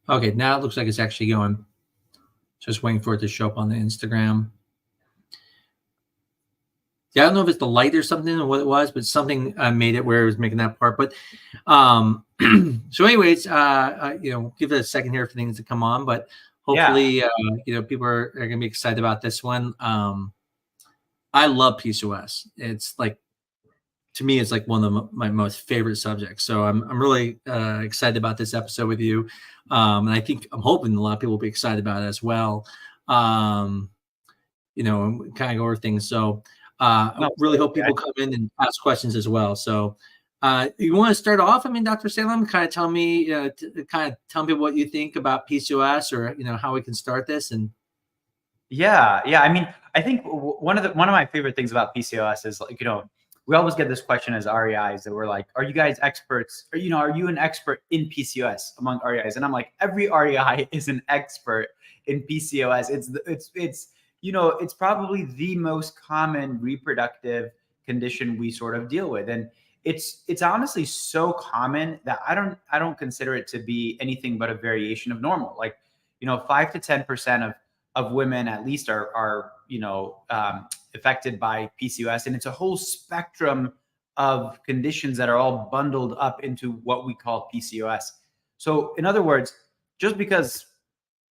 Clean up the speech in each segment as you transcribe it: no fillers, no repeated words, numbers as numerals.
Okay, now it looks like it's actually going. Just waiting for it to show up on the Instagram. Yeah, I don't know if it's the light or something or what it was, but something made it where it was making that part. But so anyways, give it a second here for things to come on, but Yeah. hopefully, people are going to be excited about this one. I love PCOS. It's like, to me, it's like one of my most favorite subjects. So I'm really excited about this episode with you. And I'm hoping a lot of people will be excited about it as well. Kind of go over things. So I No, really hope absolutely. people come in and ask questions as well. So you want to start off? I mean, Dr. Salem, kind of tell me, kind of tell me what you think about PCOS, or how we can start this. And Yeah, yeah. I mean, I think one of my favorite things about PCOS is, like, we always get this question as REIs that we're like, are you guys experts? Or, are you an expert in PCOS among REIs? And I'm like, every REI is an expert in PCOS. It's probably the most common reproductive condition we sort of deal with. And it's honestly so common that I don't consider it to be anything but a variation of normal. Like, 5 to 10% of women at least are affected by PCOS, and it's a whole spectrum of conditions that are all bundled up into what we call PCOS. So, in other words, just because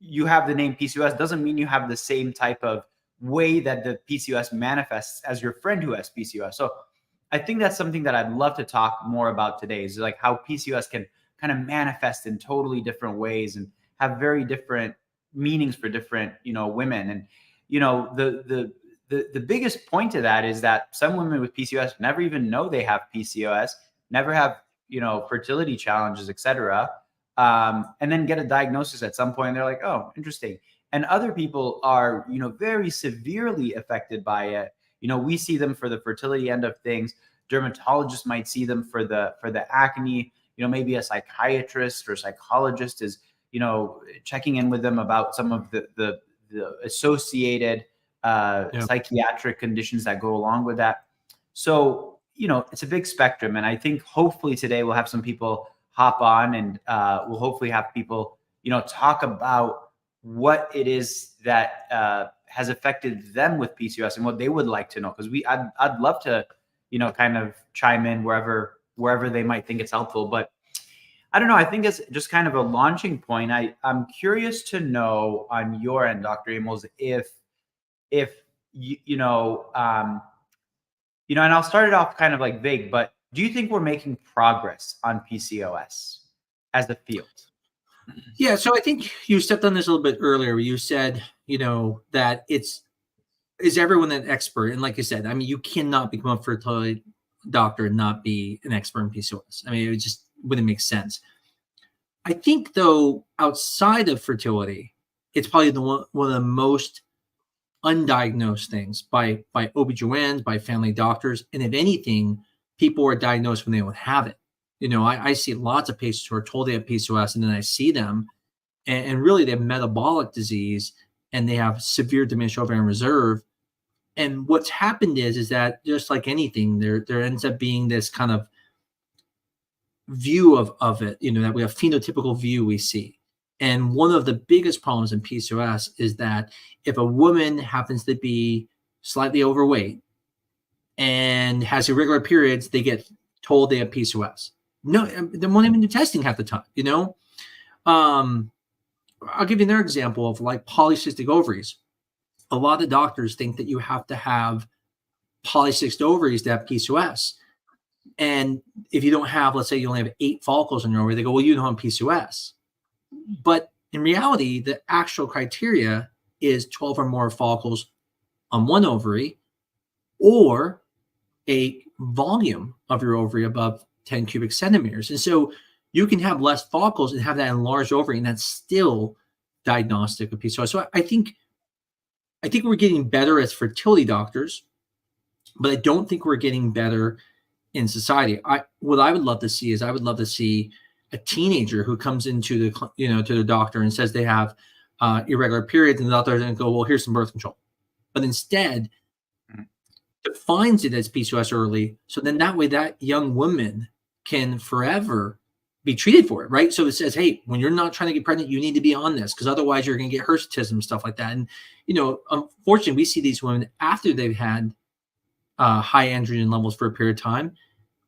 you have the name PCOS doesn't mean you have the same type of way that the PCOS manifests as your friend who has PCOS. So, I think that's something that I'd love to talk more about today, is like how PCOS can kind of manifest in totally different ways and have very different meanings for different women. And the biggest point to that is that some women with PCOS never even know they have PCOS, never have fertility challenges, etc. And then get a diagnosis at some point and they're like, oh, interesting. And other people are very severely affected by it. We see them for the fertility end of things. Dermatologists might see them for the acne. Maybe a psychiatrist or psychologist is checking in with them about some of the associated psychiatric conditions that go along with that. So, it's a big spectrum. And I think hopefully today we'll have some people hop on, and we'll hopefully have people, talk about what it is that has affected them with PCOS and what they would like to know. Because I'd love to, kind of chime in wherever they might think it's helpful. But I don't know. I think it's just kind of a launching point. I'm curious to know on your end, Dr. Amos, if and I'll start it off kind of like vague, but do you think we're making progress on PCOS as a field? yeah, so I think you stepped on this a little bit earlier. You said, that is everyone an expert? And like I said, I mean, you cannot become a fertility doctor and not be an expert in PCOS. I mean, it just wouldn't make sense. I think, though, outside of fertility, it's probably one of the most undiagnosed things by OBGYNs, by family doctors. And if anything, people are diagnosed when they don't have it. I see lots of patients who are told they have PCOS, and then I see them, and really they have metabolic disease, and they have severe diminished ovarian reserve. And what's happened is that, just like anything, there ends up being this kind of view of it, that we have phenotypical view we see. And one of the biggest problems in PCOS is that if a woman happens to be slightly overweight and has irregular periods, they get told they have PCOS. No, they won't even do testing half the time, I'll give you another example of like polycystic ovaries. A lot of doctors think that you have to have polycystic ovaries to have PCOS. And if you don't have, let's say you only have 8 follicles in your ovary, they go, well, you don't have PCOS. But in reality, the actual criteria is 12 or more follicles on one ovary, or a volume of your ovary above 10 cubic centimeters. And so you can have less follicles and have that enlarged ovary, and that's still diagnostic of PCOS. So I think we're getting better as fertility doctors, but I don't think we're getting better in society. What I would love to see is a teenager who comes into to the doctor and says they have irregular periods, and the doctor doesn't go, well, here's some birth control, but instead defines it as PCOS early. So then that way that young woman can forever be treated for it, right? So it says, hey, when you're not trying to get pregnant, you need to be on this because otherwise you're going to get hirsutism, stuff like that. And, unfortunately, we see these women after they've had high androgen levels for a period of time.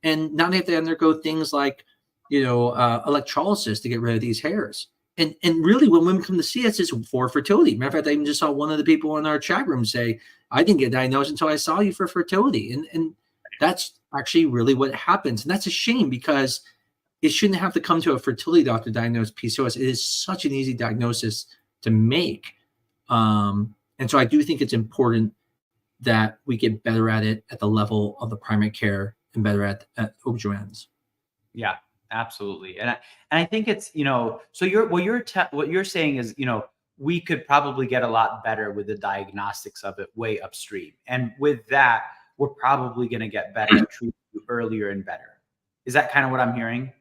And now they have to undergo things like, electrolysis to get rid of these hairs. And really, when women come to see us, it's for fertility. Matter of fact, I even just saw one of the people in our chat room say, I didn't get diagnosed until I saw you for fertility. And that's actually really what happens. And that's a shame because it shouldn't have to come to a fertility doctor to diagnose PCOS. It is such an easy diagnosis to make. And so I do think it's important that we get better at it at the level of the primary care and better at OBGYNs. Yeah, absolutely. And I think it's, so what you're saying is, we could probably get a lot better with the diagnostics of it way upstream. And with that, we're probably going to get better at treating you earlier and better. Is that kind of what I'm hearing?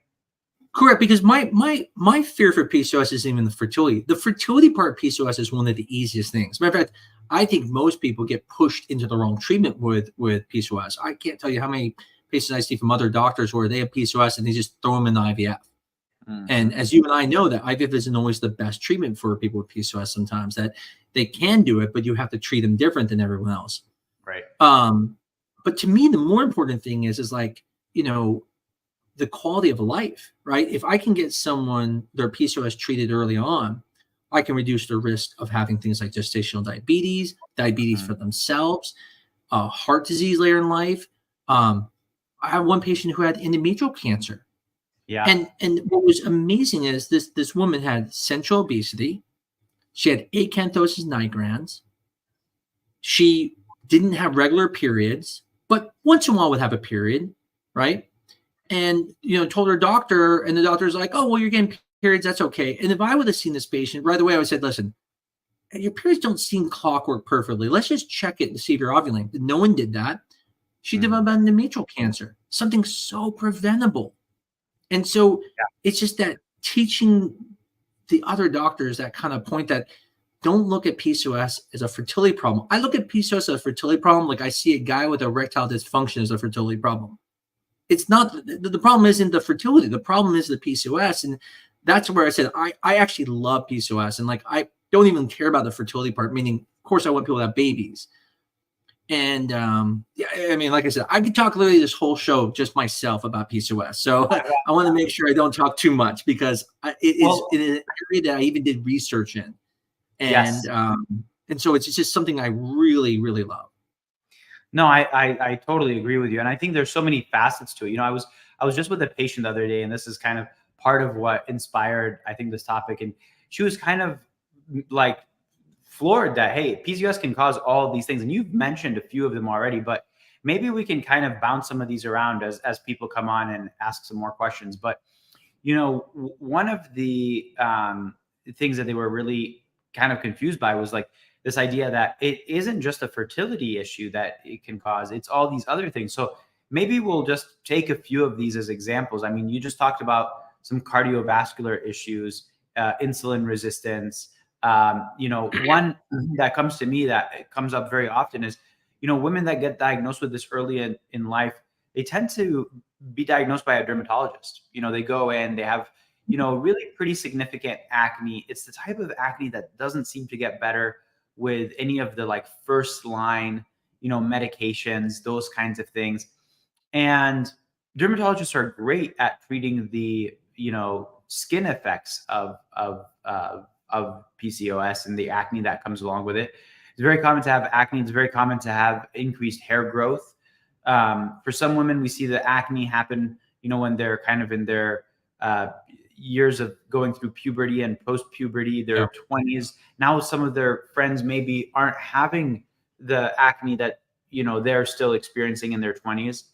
Correct, because my fear for PCOS isn't even the fertility. The fertility part of PCOS is one of the easiest things. Matter of fact, I think most people get pushed into the wrong treatment with PCOS. I can't tell you how many patients I see from other doctors where they have PCOS and they just throw them in the IVF. Mm-hmm. And as you and I know, that IVF isn't always the best treatment for people with PCOS. Sometimes that they can do it, but you have to treat them different than everyone else. Right. But to me, the more important thing is like, the quality of life, right? If I can get someone their PCOS treated early on, I can reduce the risk of having things like gestational diabetes mm-hmm. for themselves, heart disease later in life. I have one patient who had endometrial cancer. Yeah. And what was amazing is this woman had central obesity. She had acanthosis nigrans. She didn't have regular periods, but once in a while would have a period, right? And, told her doctor, and the doctor's like, oh, well, you're getting periods. That's okay. And if I would have seen this patient right away, I would have said, listen, your periods don't seem clockwork perfectly. Let's just check it to see if you're ovulating. But no one did that. She developed endometrial cancer, something so preventable. And so it's just that teaching the other doctors that kind of point that don't look at PCOS as a fertility problem. I look at PCOS as a fertility problem like I see a guy with erectile dysfunction as a fertility problem. It's not, the problem isn't the fertility. The problem is the PCOS. And that's where I said, I actually love PCOS. And like, I don't even care about the fertility part, meaning, of course, I want people to have babies. And like I said, I could talk literally this whole show just myself about PCOS. So I want to make sure I don't talk too much because it is an area that I even did research in. And, and so it's just something I really, really love. No, I totally agree with you. And I think there's so many facets to it. I was just with a patient the other day, and this is kind of part of what inspired, I think, this topic. And she was kind of like floored that, hey, PCOS can cause all of these things. And you've mentioned a few of them already, but maybe we can kind of bounce some of these around as people come on and ask some more questions. But, one of the things that they were really kind of confused by was like, this idea that it isn't just a fertility issue that it can cause, it's all these other things. So maybe we'll just take a few of these as examples. I mean, you just talked about some cardiovascular issues, insulin resistance. One that comes to me that comes up very often is, women that get diagnosed with this early in life, they tend to be diagnosed by a dermatologist. They go in, they have, really pretty significant acne. It's the type of acne that doesn't seem to get better with any of the like first line, medications, those kinds of things. And dermatologists are great at treating the, skin effects of PCOS and the acne that comes along with it. It's very common to have acne. It's very common to have increased hair growth. For some women, we see the acne happen, when they're kind of in their years of going through puberty and post-puberty, their 20s. Now some of their friends maybe aren't having the acne that, they're still experiencing in their 20s.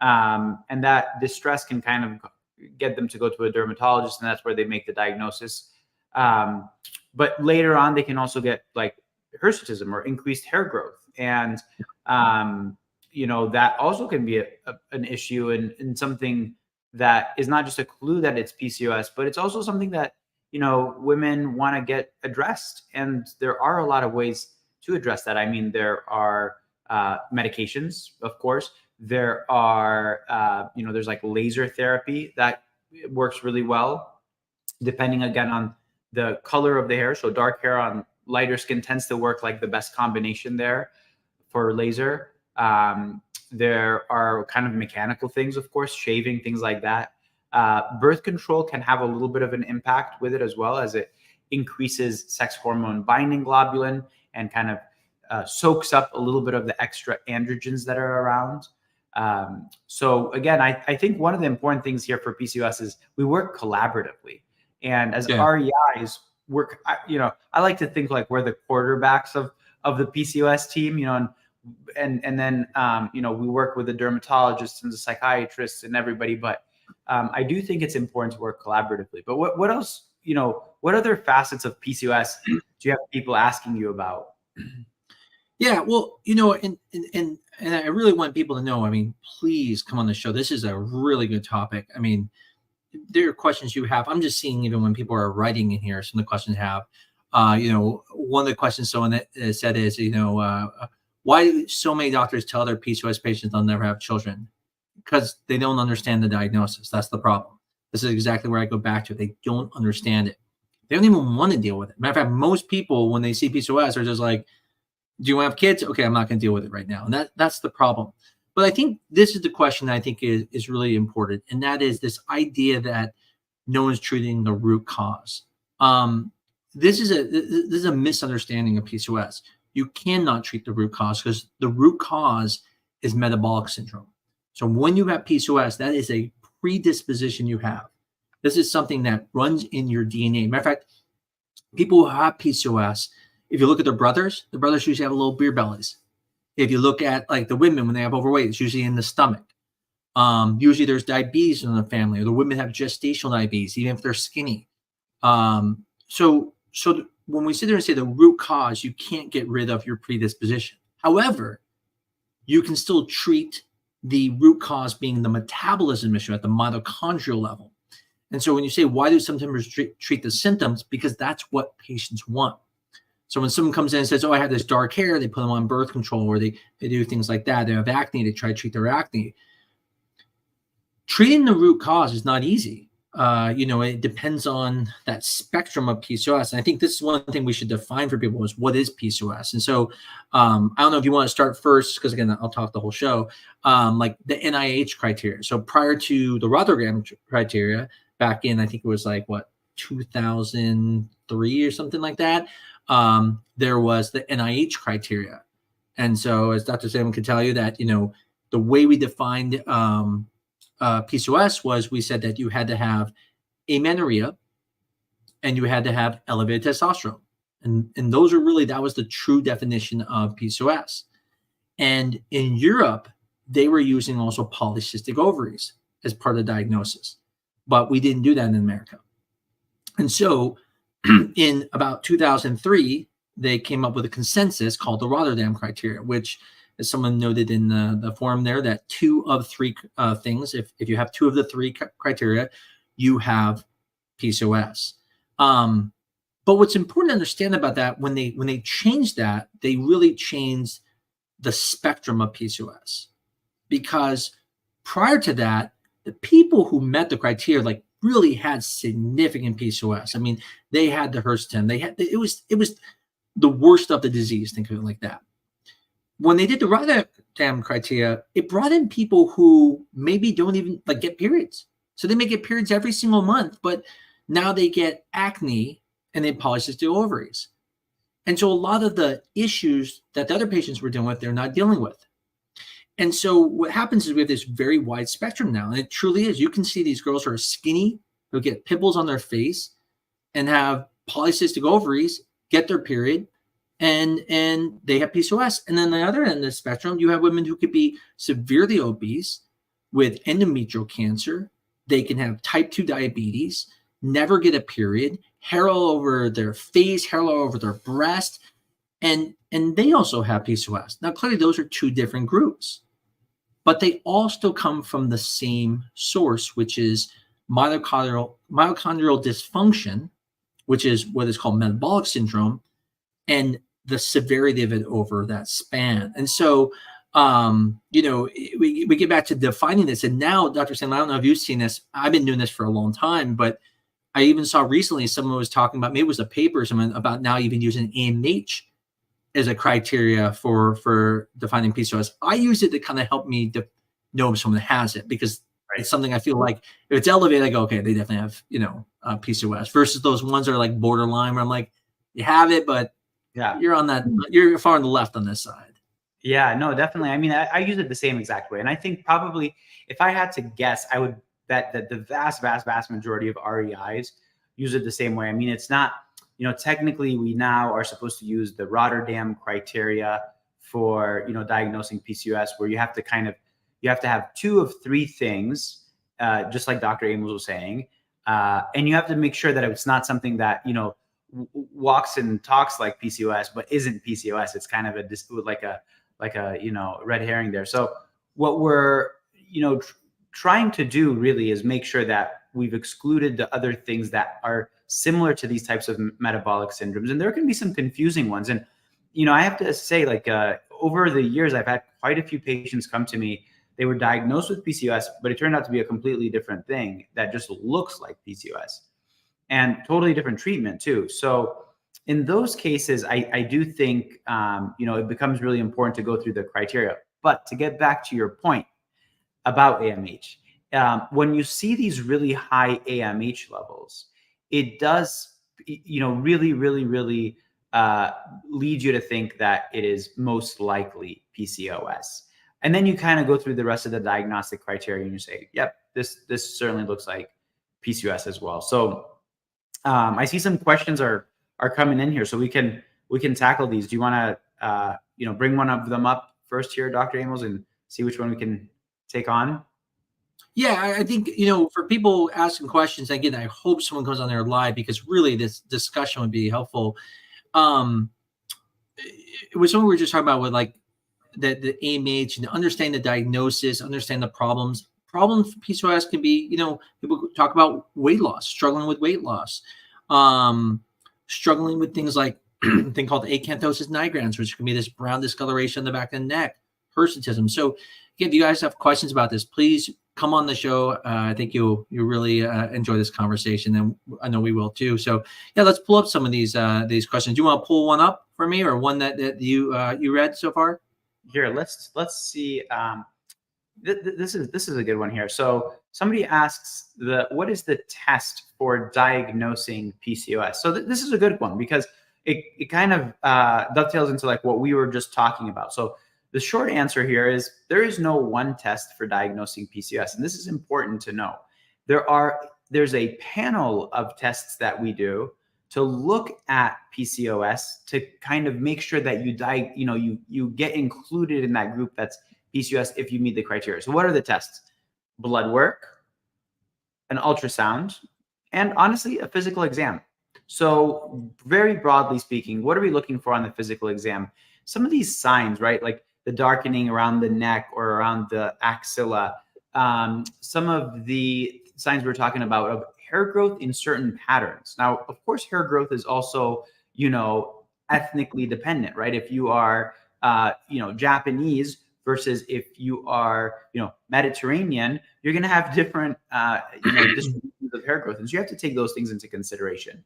And that distress can kind of get them to go to a dermatologist, and that's where they make the diagnosis. But later on, they can also get like hirsutism or increased hair growth. And, that also can be an issue and something that is not just a clue that it's PCOS, but it's also something that, women want to get addressed. And there are a lot of ways to address that. I mean, there are medications, of course. There are, there's like laser therapy that it works really well, depending again on the color of the hair. So dark hair on lighter skin tends to work like the best combination there for laser. There are kind of mechanical things, of course, shaving, things like that. Birth control can have a little bit of an impact with it as well, as it increases sex hormone binding globulin and kind of soaks up a little bit of the extra androgens that are around. So again, I think one of the important things here for PCOS is we work collaboratively. And as REIs, I like to think like we're the quarterbacks of the PCOS team, and then we work with the dermatologists and the psychiatrists and everybody. But I do think it's important to work collaboratively. But what else, what other facets of PCOS do you have people asking you about? Yeah, well, and I really want people to know, I mean, please come on the show. This is a really good topic. I mean, there are questions you have. I'm just seeing even when people are writing in here, some of the questions have, one of the questions someone that said is, why do so many doctors tell their PCOS patients they'll never have children? Because they don't understand the diagnosis. That's the problem. This is exactly where I go back to. They don't understand it. They don't even want to deal with it. Matter of fact, most people, when they see PCOS, are just like, do you want to have kids? Okay, I'm not going to deal with it right now. And that's the problem. But I think this is the question that I think is really important. And that is this idea that no one's treating the root cause. This is a misunderstanding of PCOS. You cannot treat the root cause because the root cause is metabolic syndrome. So when you have PCOS, that is a predisposition you have. This is something that runs in your DNA. Matter of fact, people who have PCOS, if you look at the brothers usually have little beer bellies. If you look at like the women, when they have overweight, it's usually in the stomach. Usually there's diabetes in the family, or the women have gestational diabetes, even if they're skinny. So when we sit there and say the root cause, you can't get rid of your predisposition. However, you can still treat the root cause being the metabolism issue at the mitochondrial level. And so when you say, why do sometimes treat the symptoms? Because that's what patients want. So when someone comes in and says, oh, I have this dark hair, they put them on birth control, or they do things like that. They have acne, they try to treat their acne. Treating the root cause is not easy. It depends on that spectrum of PCOS. And I think this is one thing we should define for people is what is PCOS. And so I don't know if you want to start first, because again, I'll talk the whole show, like the NIH criteria. So prior to the Rotterdam criteria, back in, I think it was like, 2003 or something like that, there was the NIH criteria. And so as Dr. Sam can tell you that, the way we defined PCOS was we said that you had to have amenorrhea and you had to have elevated testosterone. And those are really, that was the true definition of PCOS. And in Europe, they were using also polycystic ovaries as part of the diagnosis. But we didn't do that in America. And so in about 2003, they came up with a consensus called the Rotterdam criteria, which, as someone noted in the forum there, that 2 of 3 things, if you have 2 of the 3 criteria, you have PCOS. But what's important to understand about that, when they changed that, they really changed the spectrum of PCOS. Because prior to that, the people who met the criteria really had significant PCOS. I mean, they had the Hirschsprung. It was the worst of the disease. Think of it like that. When they did the Rotterdam criteria, it brought in people who maybe don't even get periods. So they may get periods every single month, but now they get acne and they have polycystic ovaries. And so a lot of the issues that the other patients were dealing with, they're not dealing with. And so what happens is we have this very wide spectrum now, and it truly is. You can see these girls who are skinny, who get pimples on their face and have polycystic ovaries, get their period, and they have PCOS. And then the other end of the spectrum, you have women who could be severely obese with endometrial cancer. They can have type 2 diabetes, never get a period, hair all over their face, hair all over their breast, and they also have PCOS. Now, clearly, those are 2 different groups, but they all still come from the same source, which is mitochondrial dysfunction, which is what is called metabolic syndrome, and the severity of it over that span. And so We get back to defining this. And now, Dr. Sam, I don't know if you've seen this. I've been doing this for a long time, but I even saw recently someone was talking about, maybe it was a paper or something, about now even using AMH as a criteria for defining PCOS. I use it to kind of help me know if someone has it, because it's something I feel like if it's elevated, I go, okay, they definitely have, PCOS, versus those ones that are like borderline where I'm like, you have it, but you're far on the left on this side. Yeah, no, definitely. I mean, I use it the same exact way. And I think probably if I had to guess, I would bet that the vast, vast, vast majority of REIs use it the same way. I mean, it's not, technically we now are supposed to use the Rotterdam criteria for, diagnosing PCOS, where you have to have 2 of 3 things, just like Dr. Amos was saying. And you have to make sure that it's not something that, walks and talks like PCOS, but isn't PCOS. It's kind of like a red herring there. So what we're, trying to do really is make sure that we've excluded the other things that are similar to these types of metabolic syndromes. And there can be some confusing ones. And, I have to say, over the years, I've had quite a few patients come to me. They were diagnosed with PCOS, but it turned out to be a completely different thing that just looks like PCOS, and totally different treatment too. So in those cases, I do think, it becomes really important to go through the criteria. But to get back to your point about AMH, when you see these really high AMH levels, it does, really, really, really lead you to think that it is most likely PCOS. And then you kind of go through the rest of the diagnostic criteria and you say, yep, this certainly looks like PCOS as well. So I see some questions are coming in here, so we can tackle these. Do you want to bring one of them up first here, Dr. Amos, and see which one we can take on? Yeah, I think, for people asking questions, again, I hope someone goes on there live, because really this discussion would be helpful. It was something we were just talking about with like the AMH, and understand the diagnosis, understand the problems. Problems for PCOS can be, people talk about weight loss, struggling with weight loss, struggling with things like a thing called acanthosis nigrans, which can be this brown discoloration in the back of the neck, hirsutism. So again, if you guys have questions about this, please come on the show. I think you'll really enjoy this conversation, and I know we will too. So yeah, let's pull up some of these questions. Do you want to pull one up for me, or one that you read so far? Here, let's see. This is a good one here. So somebody asks, what is the test for diagnosing PCOS? So this is a good one, because it kind of dovetails into like what we were just talking about. So the short answer here is there is no one test for diagnosing PCOS, and this is important to know. There's a panel of tests that we do to look at PCOS to kind of make sure that you get included in that group that's PCOS if you meet the criteria. So what are the tests? Blood work, an ultrasound, and honestly, a physical exam. So very broadly speaking, what are we looking for on the physical exam? Some of these signs, right? Like the darkening around the neck or around the axilla. Some of the signs we're talking about of hair growth in certain patterns. Now, of course, hair growth is also, ethnically dependent, right? If you are, Japanese versus if you are, Mediterranean, you're going to have different, distributions of hair growth. And so you have to take those things into consideration.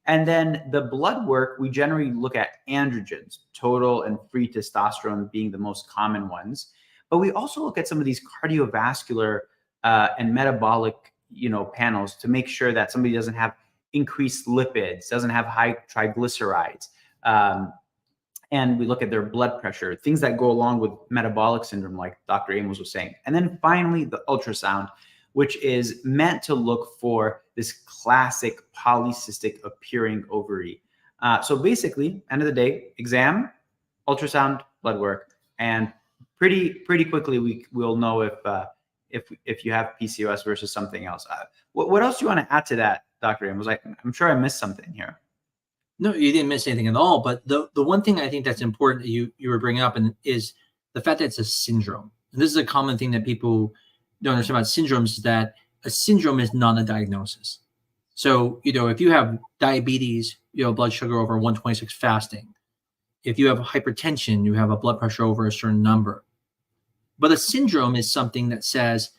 And then the blood work, we generally look at androgens, total and free testosterone being the most common ones. But we also look at some of these cardiovascular and metabolic, panels to make sure that somebody doesn't have increased lipids, doesn't have high triglycerides. And we look at their blood pressure, things that go along with metabolic syndrome, like Dr. Amos was saying. And then finally, the ultrasound, which is meant to look for this classic polycystic appearing ovary. So basically, end of the day, exam, ultrasound, blood work, and pretty quickly we'll know if you have PCOS versus something else. What else do you want to add to that, Dr. Amos? I'm sure I missed something here. No, you didn't miss anything at all. But the one thing I think that's important that you were bringing up is the fact that it's a syndrome. And this is a common thing that people don't understand about syndromes, is that a syndrome is not a diagnosis. So, if you have diabetes, blood sugar over 126 fasting. If you have hypertension, you have a blood pressure over a certain number. But a syndrome is something that says,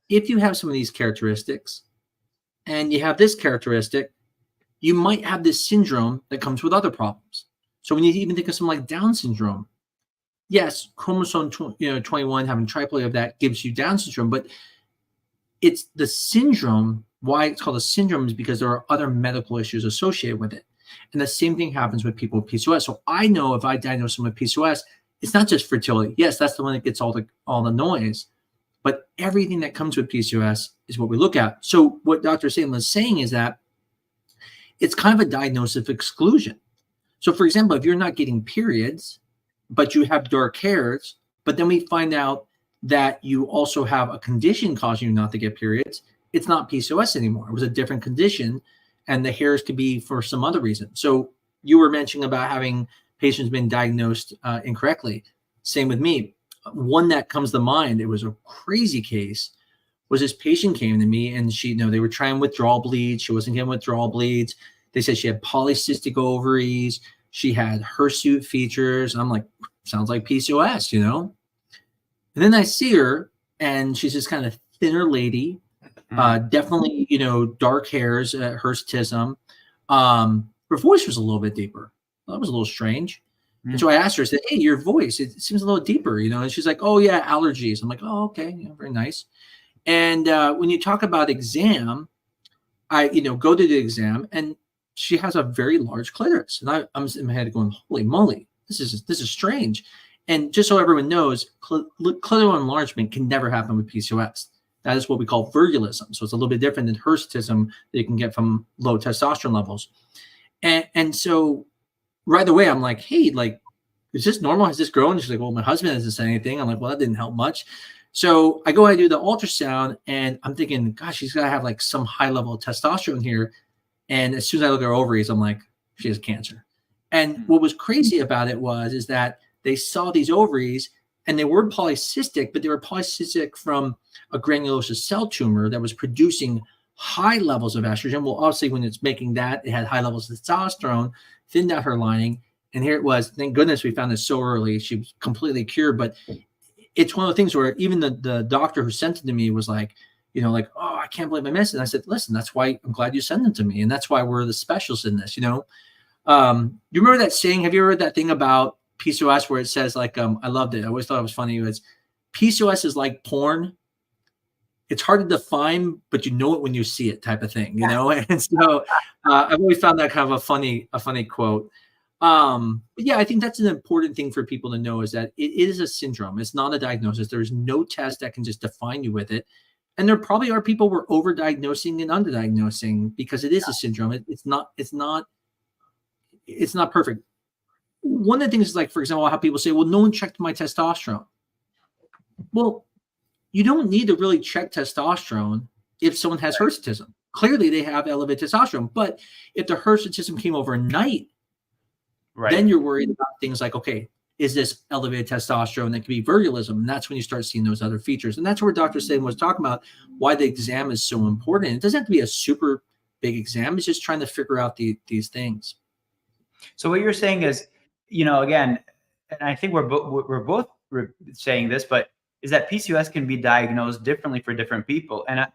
if you have some of these characteristics and you have this characteristic, you might have this syndrome that comes with other problems. So when you even think of something like Down syndrome, yes, chromosome 21, having triploid of that gives you Down syndrome, but it's the syndrome. Why it's called a syndrome is because there are other medical issues associated with it. And the same thing happens with people with PCOS. So I know if I diagnose them with PCOS, it's not just fertility. Yes, that's the one that gets all the noise, but everything that comes with PCOS is what we look at. So what Dr. Salem was saying is that it's kind of a diagnosis of exclusion. So for example, if you're not getting periods, but you have dark hairs, but then we find out that you also have a condition causing you not to get periods, it's not PCOS anymore. It was a different condition, and the hairs could be for some other reason. So you were mentioning about having patients been diagnosed incorrectly. Same with me. One that comes to mind, it was a crazy case, was this patient came to me and they were trying withdrawal bleeds. She wasn't getting withdrawal bleeds. They said she had polycystic ovaries. She had hirsute features. I'm like, sounds like PCOS, And then I see her, and she's this kind of thinner lady, definitely, dark hairs, hirsutism. Her voice was a little bit deeper. That was a little strange. And so I asked her, I said, hey, your voice, it seems a little deeper, and she's like, oh yeah, allergies. I'm like, oh, okay, very nice. And when you talk about exam, I, go to the exam, and she has a very large clitoris. And I'm in my head going, holy moly, this is strange. And just so everyone knows, clitoral enlargement can never happen with PCOS. That is what we call virgulism. So it's a little bit different than hirsutism that you can get from low testosterone levels. And so right away, I'm like, hey, is this normal? Has this grown? And she's like, well, my husband hasn't said anything. I'm like, well, that didn't help much. So I go ahead and do the ultrasound, and I'm thinking, gosh, she's got to have some high level of testosterone here. And as soon as I look at her ovaries, I'm like, she has cancer. And what was crazy about it is that they saw these ovaries, and they were polycystic, but they were polycystic from a granulosa cell tumor that was producing high levels of estrogen. Well, obviously, when it's making that, it had high levels of testosterone, thinned out her lining. And here it was. Thank goodness we found this so early. She was completely cured. But it's one of the things where even the doctor who sent it to me was like, oh, I can't believe I missed it. And I said, listen, that's why I'm glad you sent it to me. And that's why we're the specialists in this, You remember that saying? Have you ever heard that thing about PCOS where it says I loved it. I always thought it was funny. It was PCOS is like porn. It's hard to define, but you know it when you see it, type of thing, And so I've always found that kind of a funny quote. But yeah, I think that's an important thing for people to know is that it is a syndrome. It's not a diagnosis. There's no test that can just define you with it. And there probably are people we're overdiagnosing and underdiagnosing because it is a syndrome. It's not perfect. One of the things is for example, how people say, well, no one checked my testosterone. Well, you don't need to really check testosterone if someone has hirsutism. Clearly they have elevated testosterone, but if the hirsutism came overnight, then you're worried about things like, okay, is this elevated testosterone that could be virgulism? And that's when you start seeing those other features. And that's where Dr. Salem was talking about why the exam is so important. It doesn't have to be a super big exam. It's just trying to figure out these things. So what you're saying is, again, and I think we're both saying this, but is that PCOS can be diagnosed differently for different people. And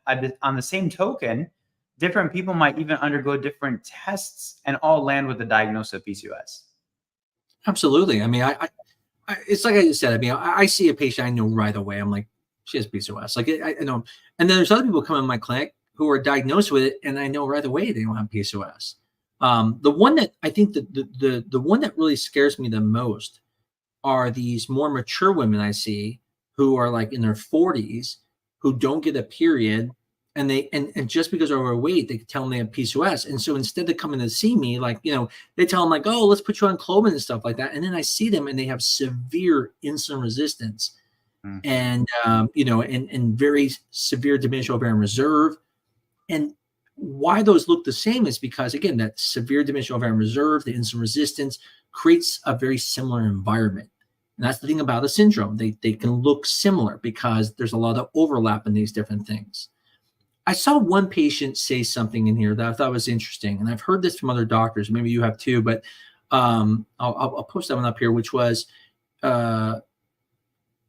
on the same token, different people might even undergo different tests and all land with the diagnosis of PCOS. Absolutely. I mean, I it's like I just said, I mean, I see a patient, I know right away. I'm like, she has PCOS. I know. And then there's other people come in my clinic who are diagnosed with it, and I know right away they don't have PCOS. The one that I think the one that really scares me the most are these more mature women I see who are in their 40s who don't get a period, and and just because they're overweight, they tell them they have PCOS. And so instead of coming to see me, they tell them oh, let's put you on Clomid and stuff like that. And then I see them and they have severe insulin resistance and and very severe diminished ovarian reserve. And why those look the same is because, again, that severe diminished ovarian reserve, the insulin resistance creates a very similar environment. And that's the thing about a syndrome. They can look similar because there's a lot of overlap in these different things. I saw one patient say something in here that I thought was interesting. And I've heard this from other doctors. Maybe you have too, but I'll post that one up here, which was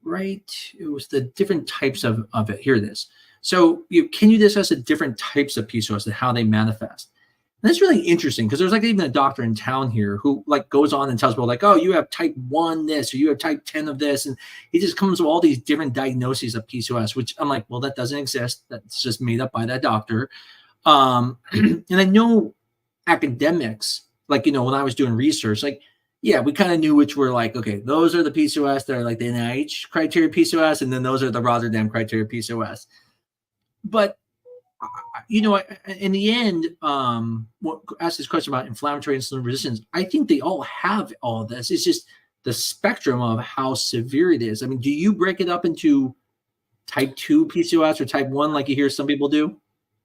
right? It was the different types of it. Here it is. So can you discuss the different types of PCOS and how they manifest? And that's really interesting because there's like even a doctor in town here who like goes on and tells people like, oh, you have type 1 this, or you have type 10 of this. And he just comes with all these different diagnoses of PCOS, which I'm like, well, that doesn't exist. That's just made up by that doctor. And I know academics, like, when I was doing research, like, yeah, we kind of knew which were like, okay, those are the PCOS that are like the NIH criteria PCOS, and then those are the Rotterdam criteria PCOS. But in the end, ask this question about inflammatory insulin resistance. I think they all have all of this. It's just the spectrum of how severe it is. I mean, do you break it up into type 2 PCOS or type 1 like you hear some people do?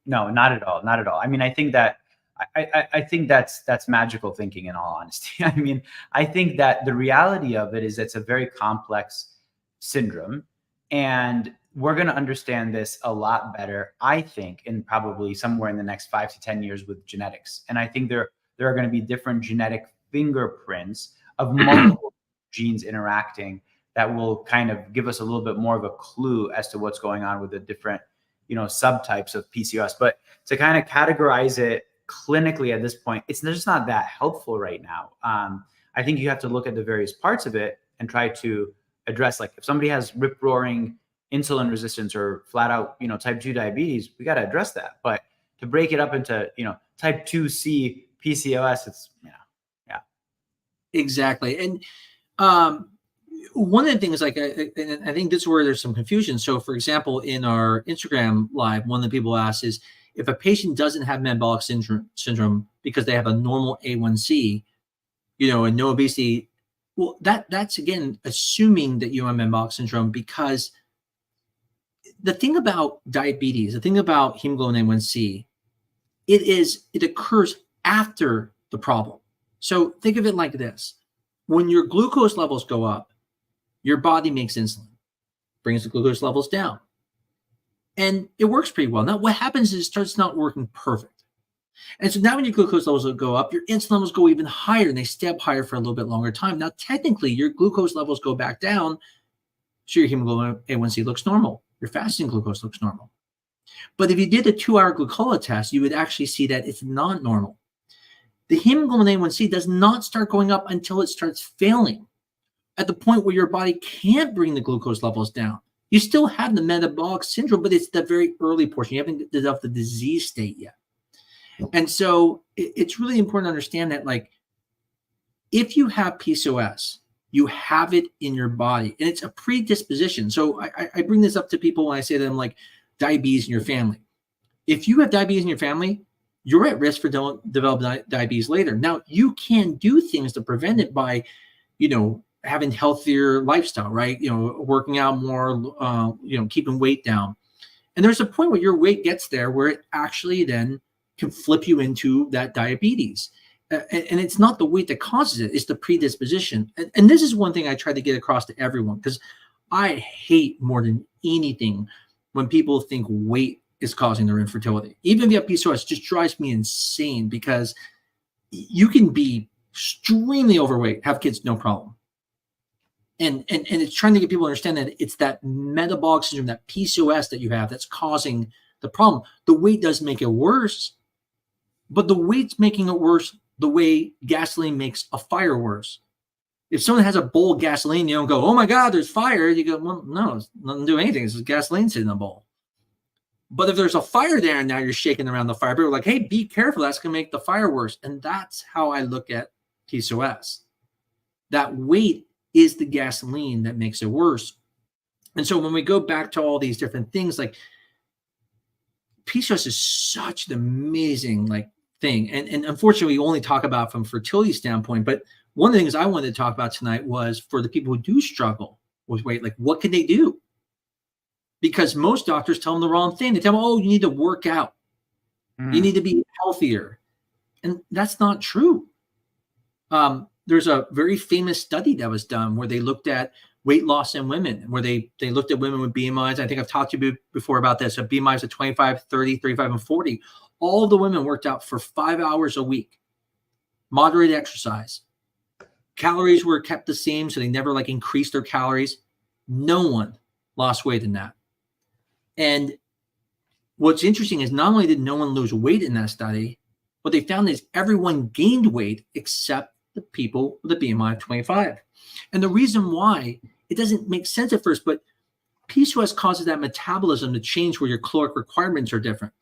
No, not at all. Not at all. I mean, I think that I think that's magical thinking, in all honesty. I mean, I think that the reality of it is it's a very complex syndrome, and we're going to understand this a lot better, I think, in probably somewhere in the next 5 to 10 years with genetics. And I think there are going to be different genetic fingerprints of multiple genes interacting that will kind of give us a little bit more of a clue as to what's going on with the different, subtypes of PCOS. But to kind of categorize it clinically at this point, it's just not that helpful right now. I think you have to look at the various parts of it and try to address, like, if somebody has rip-roaring insulin resistance or flat out, type 2 diabetes, we got to address that. But to break it up into, type 2C PCOS, it's, yeah. Exactly. And one of the things, like, I think this is where there's some confusion. So, for example, in our Instagram live, one of the people asked is, if a patient doesn't have metabolic syndrome because they have a normal A1C, and no obesity, well, that's again assuming that you have metabolic syndrome, because the thing about diabetes, the thing about hemoglobin A1C, it occurs after the problem. So think of it like this. When your glucose levels go up, your body makes insulin, brings the glucose levels down. And it works pretty well. Now, what happens is it starts not working perfect. And so now when your glucose levels will go up, your insulin levels go even higher, and they stay up higher for a little bit longer time. Now, technically, your glucose levels go back down, so your hemoglobin A1C looks normal. Your fasting glucose looks normal. But if you did a 2-hour glucola test, you would actually see that it's not normal. The hemoglobin A1C does not start going up until it starts failing, at the point where your body can't bring the glucose levels down. You still have the metabolic syndrome, but it's the very early portion. You haven't developed the disease state yet. And so it's really important to understand that, like, if you have PCOS, you have it in your body, and it's a predisposition. So I bring this up to people when I say to them, like, diabetes in your family. If you have diabetes in your family, you're at risk for developing diabetes later. Now, you can do things to prevent it by, having healthier lifestyle, right? Working out more, keeping weight down. And there's a point where your weight gets there where it actually then can flip you into that diabetes. And it's not the weight that causes it, it's the predisposition. And this is one thing I try to get across to everyone, because I hate more than anything when people think weight is causing their infertility. Even if you have PCOS, it just drives me insane, because you can be extremely overweight, have kids, no problem. And it's trying to get people to understand that it's that metabolic syndrome, that PCOS that you have, that's causing the problem. The weight does make it worse, but the weight's making it worse the way gasoline makes a fire worse. If someone has a bowl of gasoline, you don't go, oh my God, there's fire. You go, well, no, it's nothing to do with anything. It's just gasoline sitting in the bowl. But if there's a fire there and now you're shaking around the fire, people are like, hey, be careful. That's going to make the fire worse. And that's how I look at PCOS. That weight is the gasoline that makes it worse. And so when we go back to all these different things, like, PCOS is such an amazing, like, thing. And unfortunately, we only talk about from fertility standpoint. But one of the things I wanted to talk about tonight was for the people who do struggle with weight, like, what can they do? Because most doctors tell them the wrong thing. They tell them, oh, you need to work out. You need to be healthier. And that's not true. There's a very famous study that was done where they looked at weight loss in women, where they looked at women with BMIs. I think I've talked to you before about this. So BMIs of 25, 30, 35, and 40. All the women worked out for 5 hours a week, moderate exercise. Calories were kept the same, so they never, like, increased their calories. No one lost weight in that. And what's interesting is not only did no one lose weight in that study, what they found is everyone gained weight except the people with a BMI of 25. And the reason why, it doesn't make sense at first, but PCOS causes that metabolism to change where your caloric requirements are different.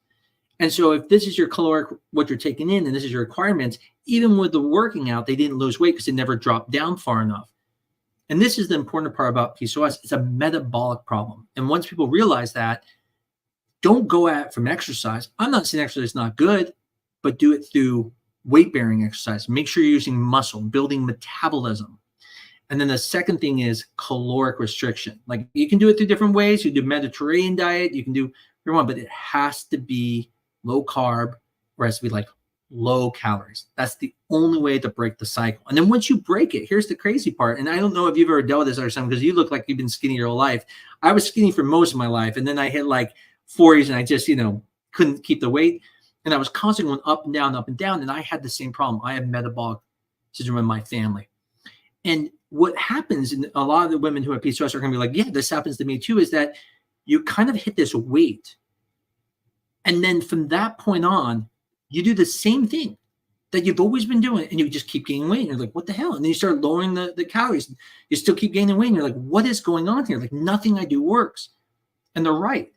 And so if this is your caloric, what you're taking in, and this is your requirements, even with the working out, they didn't lose weight because it never dropped down far enough. And this is the important part about PCOS. It's a metabolic problem. And once people realize that, don't go at it from exercise. I'm not saying exercise is not good, but do it through weight-bearing exercise. Make sure you're using muscle, building metabolism. And then the second thing is caloric restriction. Like you can do it through different ways. You do Mediterranean diet, you can do your one, but it has to be low carb, or it has to be like low calories. That's the only way to break the cycle. And then once you break it, here's the crazy part. And I don't know if you've ever dealt with this or something, because you look like you've been skinny your whole life. I was skinny for most of my life. And then I hit like 40s and I just, couldn't keep the weight. And I was constantly going up and down, up and down. And I had the same problem. I have metabolic syndrome in my family. And what happens, and a lot of the women who have PCOS are going to be like, yeah, this happens to me too, is that you kind of hit this weight. And then from that point on, you do the same thing that you've always been doing, and you just keep gaining weight. And you're like, what the hell? And then you start lowering the calories. You still keep gaining weight. And you're like, what is going on here? Like nothing I do works. And they're right.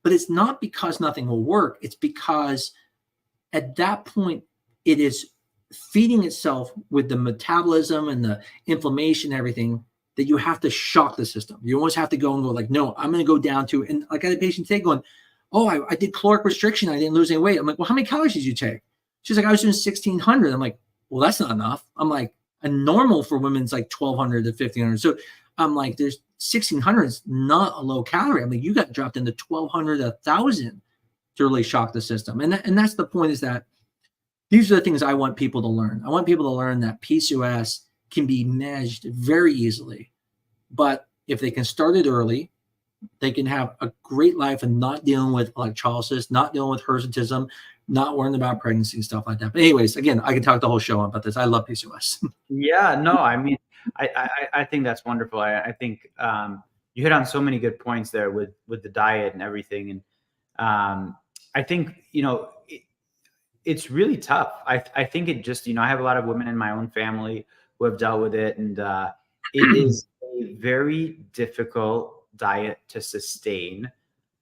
But it's not because nothing will work. It's because at that point, it is feeding itself with the metabolism and the inflammation and everything that you have to shock the system. You always have to go and go like, no, I'm going to go down to, and like I had a patient today going, oh, I did caloric restriction. I didn't lose any weight. I'm like, well, how many calories did you take? She's like, I was doing 1,600. I'm like, well, that's not enough. I'm like, a normal for women's like 1,200 to 1,500. So I'm like, there's 1,600 is not a low calorie. I mean, you got dropped into 1,200 to 1,000 to really shock the system. And that's the point, is that these are the things I want people to learn. I want people to learn that PCOS can be managed very easily. But if they can start it early, they can have a great life and not dealing with electrolysis, not dealing with hirsutism, not worrying about pregnancy and stuff like that. But anyways, again, I can talk the whole show about this. I love PCOS. Yeah, no, I mean, I think that's wonderful. I think you hit on so many good points there with the diet and everything. And I think, it's really tough. I think it just, I have a lot of women in my own family who have dealt with it. And it is a very difficult diet to sustain,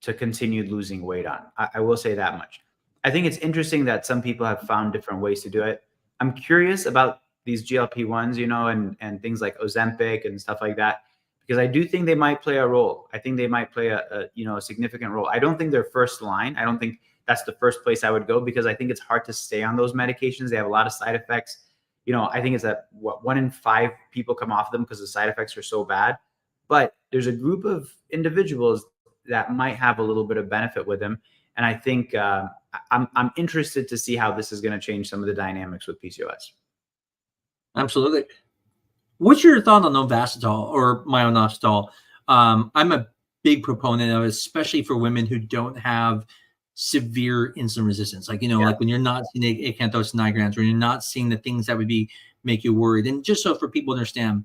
to continue losing weight on. I will say that much. I think it's interesting that some people have found different ways to do it. I'm curious about these GLP-1s, and things like Ozempic and stuff like that, because I do think they might play a role. I think they might play a significant role. I don't think they're first line. I don't think that's the first place I would go, because I think it's hard to stay on those medications. They have a lot of side effects. I think it's that 1 in 5 people come off them because the side effects are so bad. But there's a group of individuals that might have a little bit of benefit with them. And I think I'm interested to see how this is going to change some of the dynamics with PCOS. Absolutely. What's your thought on Novastol or myo-inositol? I'm a big proponent of it, especially for women who don't have severe insulin resistance. Like, like when you're not seeing acanthosis nigrans, or you're not seeing the things that would make you worried. And just so for people to understand,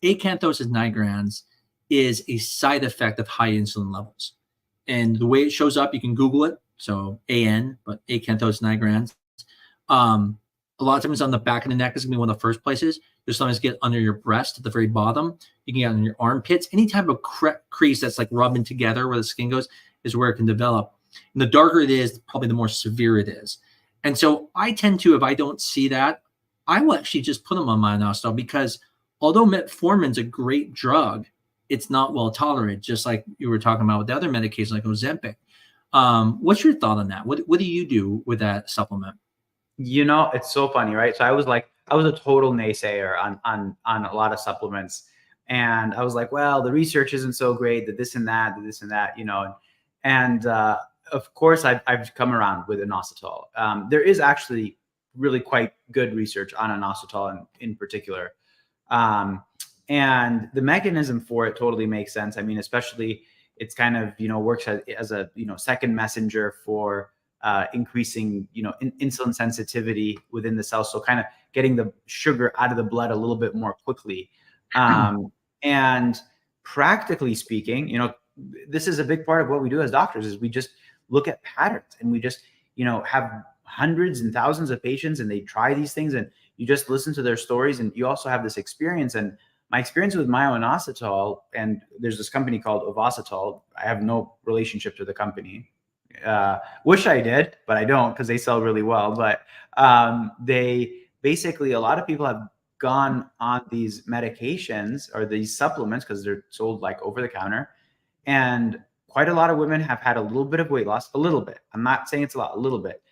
acanthosis nigrans is a side effect of high insulin levels. And the way it shows up, you can Google it. So AN, but acanthosis nigrans. A lot of times on the back of the neck is going to be one of the first places. You'll sometimes get under your breast at the very bottom. You can get on your armpits. Any type of crease that's like rubbing together where the skin goes is where it can develop. And the darker it is, probably the more severe it is. And so I tend to, if I don't see that, I will actually just put them on myo-inositol, because although metformin is a great drug, it's not well tolerated, just like you were talking about with the other medications like Ozempic. What's your thought on that? What do you do with that supplement? It's so funny, right? So I was a total naysayer on a lot of supplements. And I was like, well, the research isn't so great, that this and that, and of course I've come around with inositol. There is actually really quite good research on inositol in particular. And the mechanism for it totally makes sense. I mean, especially it's kind of, works as a, second messenger for increasing, insulin sensitivity within the cell. So kind of getting the sugar out of the blood a little bit more quickly. And practically speaking, this is a big part of what we do as doctors is we just look at patterns, and we just, have hundreds and thousands of patients, and they try these things, and you just listen to their stories, and you also have this experience. And my experience with myo-inositol, and there's this company called Ovasitol. I have no relationship to the company. Wish I did, but I don't, because they sell really well. But they basically, a lot of people have gone on these medications or these supplements because they're sold like over the counter, and quite a lot of women have had a little bit of weight loss, a little bit. I'm not saying it's a lot, a little bit.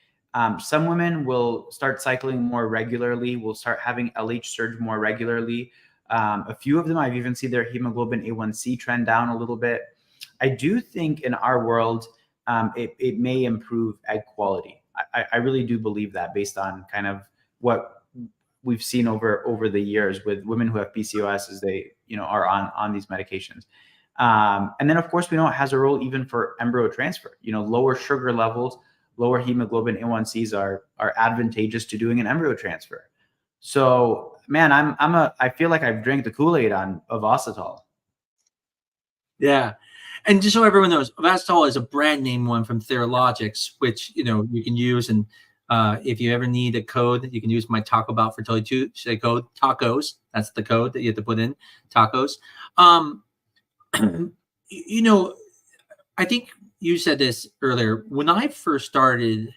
Some women will start cycling more regularly, will start having LH surge more regularly. A few of them, I've even seen their hemoglobin A1C trend down a little bit. I do think in our world, it may improve egg quality. I really do believe that, based on kind of what we've seen over the years with women who have PCOS as they, are on these medications. And then of course, we know it has a role even for embryo transfer. Lower sugar levels, lower hemoglobin A1Cs are advantageous to doing an embryo transfer. So man, I feel like I've drank the Kool-Aid on Ovasitol. Yeah. And just so everyone knows, Ovasitol is a brand name one from Theralogics, which, you can use. And if you ever need a code, you can use my Taco Bell Fertility code, tacos. That's the code that you have to put in, tacos. I think you said this earlier. When I first started,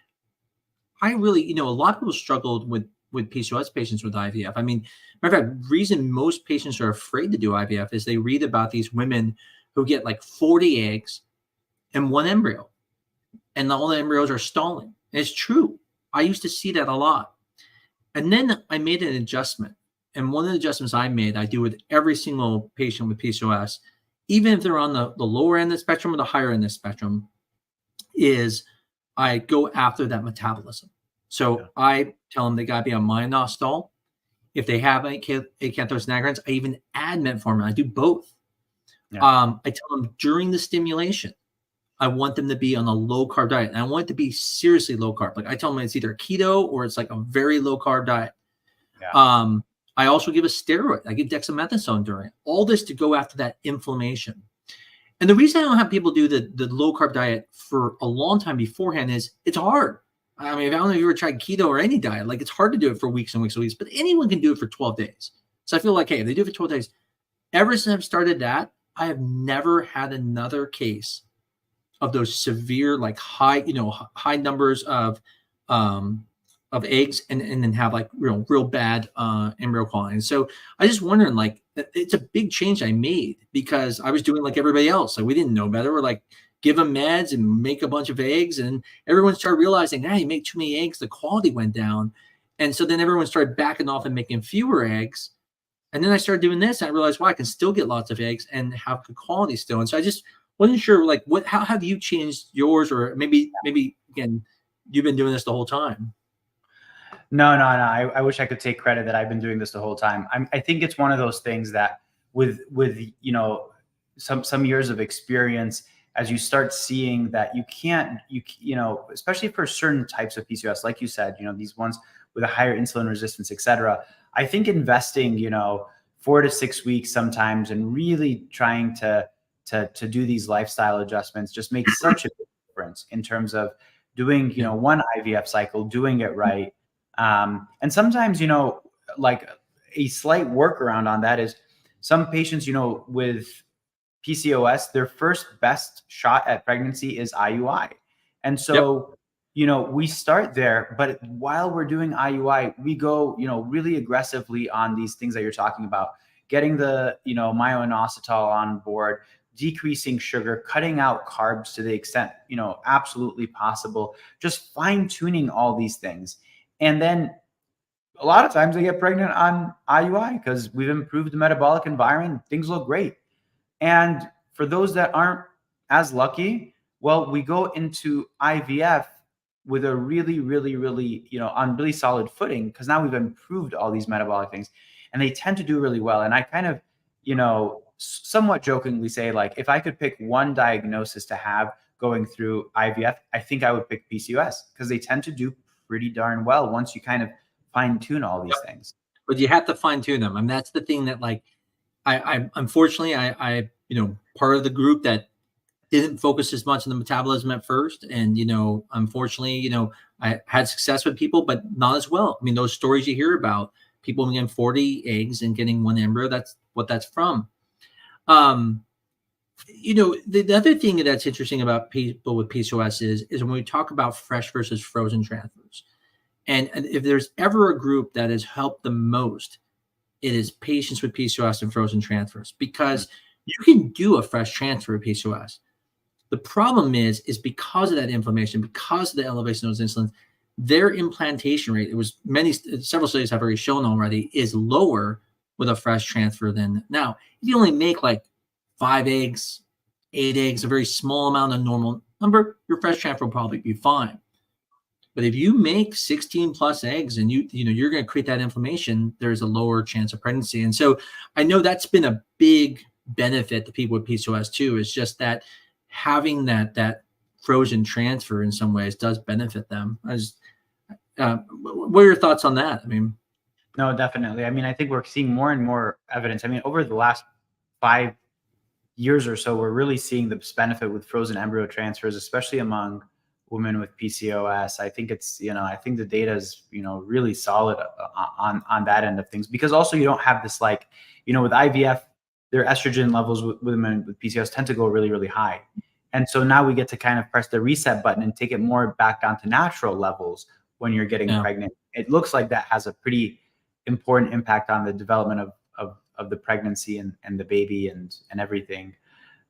I really, a lot of people struggled with PCOS patients with IVF. I mean, matter of fact, reason most patients are afraid to do IVF is they read about these women who get like 40 eggs and one embryo, and all the embryos are stalling. And it's true. I used to see that a lot. And then I made an adjustment. And one of the adjustments I made, I do with every single patient with PCOS, even if they're on the lower end of the spectrum or the higher end of the spectrum, is I go after that metabolism. So I tell them they got to be on myo-inositol. If they have acanthosis nigrans, I even add metformin. I do both. Yeah. I tell them during the stimulation, I want them to be on a low carb diet, and I want it to be seriously low carb. Like I tell them it's either keto or it's like a very low carb diet. Yeah. I also give a steroid. I give dexamethasone during it. All this to go after that inflammation. And the reason I don't have people do the low carb diet for a long time beforehand is it's hard. I mean, I don't know if you ever tried keto or any diet. Like it's hard to do it for weeks and weeks and weeks, but anyone can do it for 12 days. So I feel like, hey, if they do it for 12 days, ever since I've started that, I have never had another case of those severe, like high numbers of eggs and then have like real bad embryo quality. And so I just wondering, like, it's a big change I made because I was doing like everybody else. Like we didn't know better. We're like, give them meds and make a bunch of eggs. And everyone started realizing, hey, you make too many eggs, the quality went down. And so then everyone started backing off and making fewer eggs. And then I started doing this, and I realized, I can still get lots of eggs and have good quality still. And so I just wasn't sure, like, how have you changed yours? Or maybe again, you've been doing this the whole time. No. I wish I could take credit that I've been doing this the whole time. I think it's one of those things that with some years of experience, as you start seeing that you can't, especially for certain types of PCOS, like you said, these ones with a higher insulin resistance, et cetera. I think investing, 4 to 6 weeks sometimes and really trying to do these lifestyle adjustments just makes such a big difference in terms of doing, one IVF cycle, doing it right. And sometimes, like a slight workaround on that is some patients, with PCOS, their first best shot at pregnancy is IUI. And so, we start there, but while we're doing IUI, we go, really aggressively on these things that you're talking about, getting the, myo-inositol on board, decreasing sugar, cutting out carbs to the extent, absolutely possible, just fine tuning all these things. And then a lot of times they get pregnant on IUI because we've improved the metabolic environment. Things look great. And for those that aren't as lucky, well, we go into IVF with a really, really, really, on really solid footing because now we've improved all these metabolic things and they tend to do really well. And I kind of, somewhat jokingly say, like, if I could pick one diagnosis to have going through IVF, I think I would pick PCOS because they tend to do pretty darn well once you kind of fine tune all these things. But you have to fine tune them. And that's the thing that, like, I unfortunately, I part of the group that didn't focus as much on the metabolism at first. And, unfortunately, I had success with people, but not as well. I mean, those stories you hear about people getting 40 eggs and getting one embryo, that's what that's from. The other thing that's interesting about people with PCOS is when we talk about fresh versus frozen transfers. And if there's ever a group that has helped the most, it is patients with PCOS and frozen transfers, because you can do a fresh transfer of PCOS. The problem is because of that inflammation, because of the elevation of those insulins, their implantation rate, several studies have already shown already, is lower with a fresh transfer than now. If you only make like 5 eggs, 8 eggs, a very small amount of normal number, your fresh transfer will probably be fine. But if you make 16 plus eggs and you're going to create that inflammation, there's a lower chance of pregnancy. And so I know that's been a big benefit to people with PCOS too, is just that having that frozen transfer in some ways does benefit them. What are your thoughts on that? I mean, no, definitely. I mean, I think we're seeing more and more evidence. I mean, over the last 5 years or so, we're really seeing this benefit with frozen embryo transfers, especially among women with PCOS. I think I think the data is, really solid on that end of things, because also you don't have this, like, with IVF, their estrogen levels with women with PCOS tend to go really, really high. And so now we get to kind of press the reset button and take it more back down to natural levels when you're getting pregnant. It looks like that has a pretty important impact on the development of the pregnancy and the baby and everything.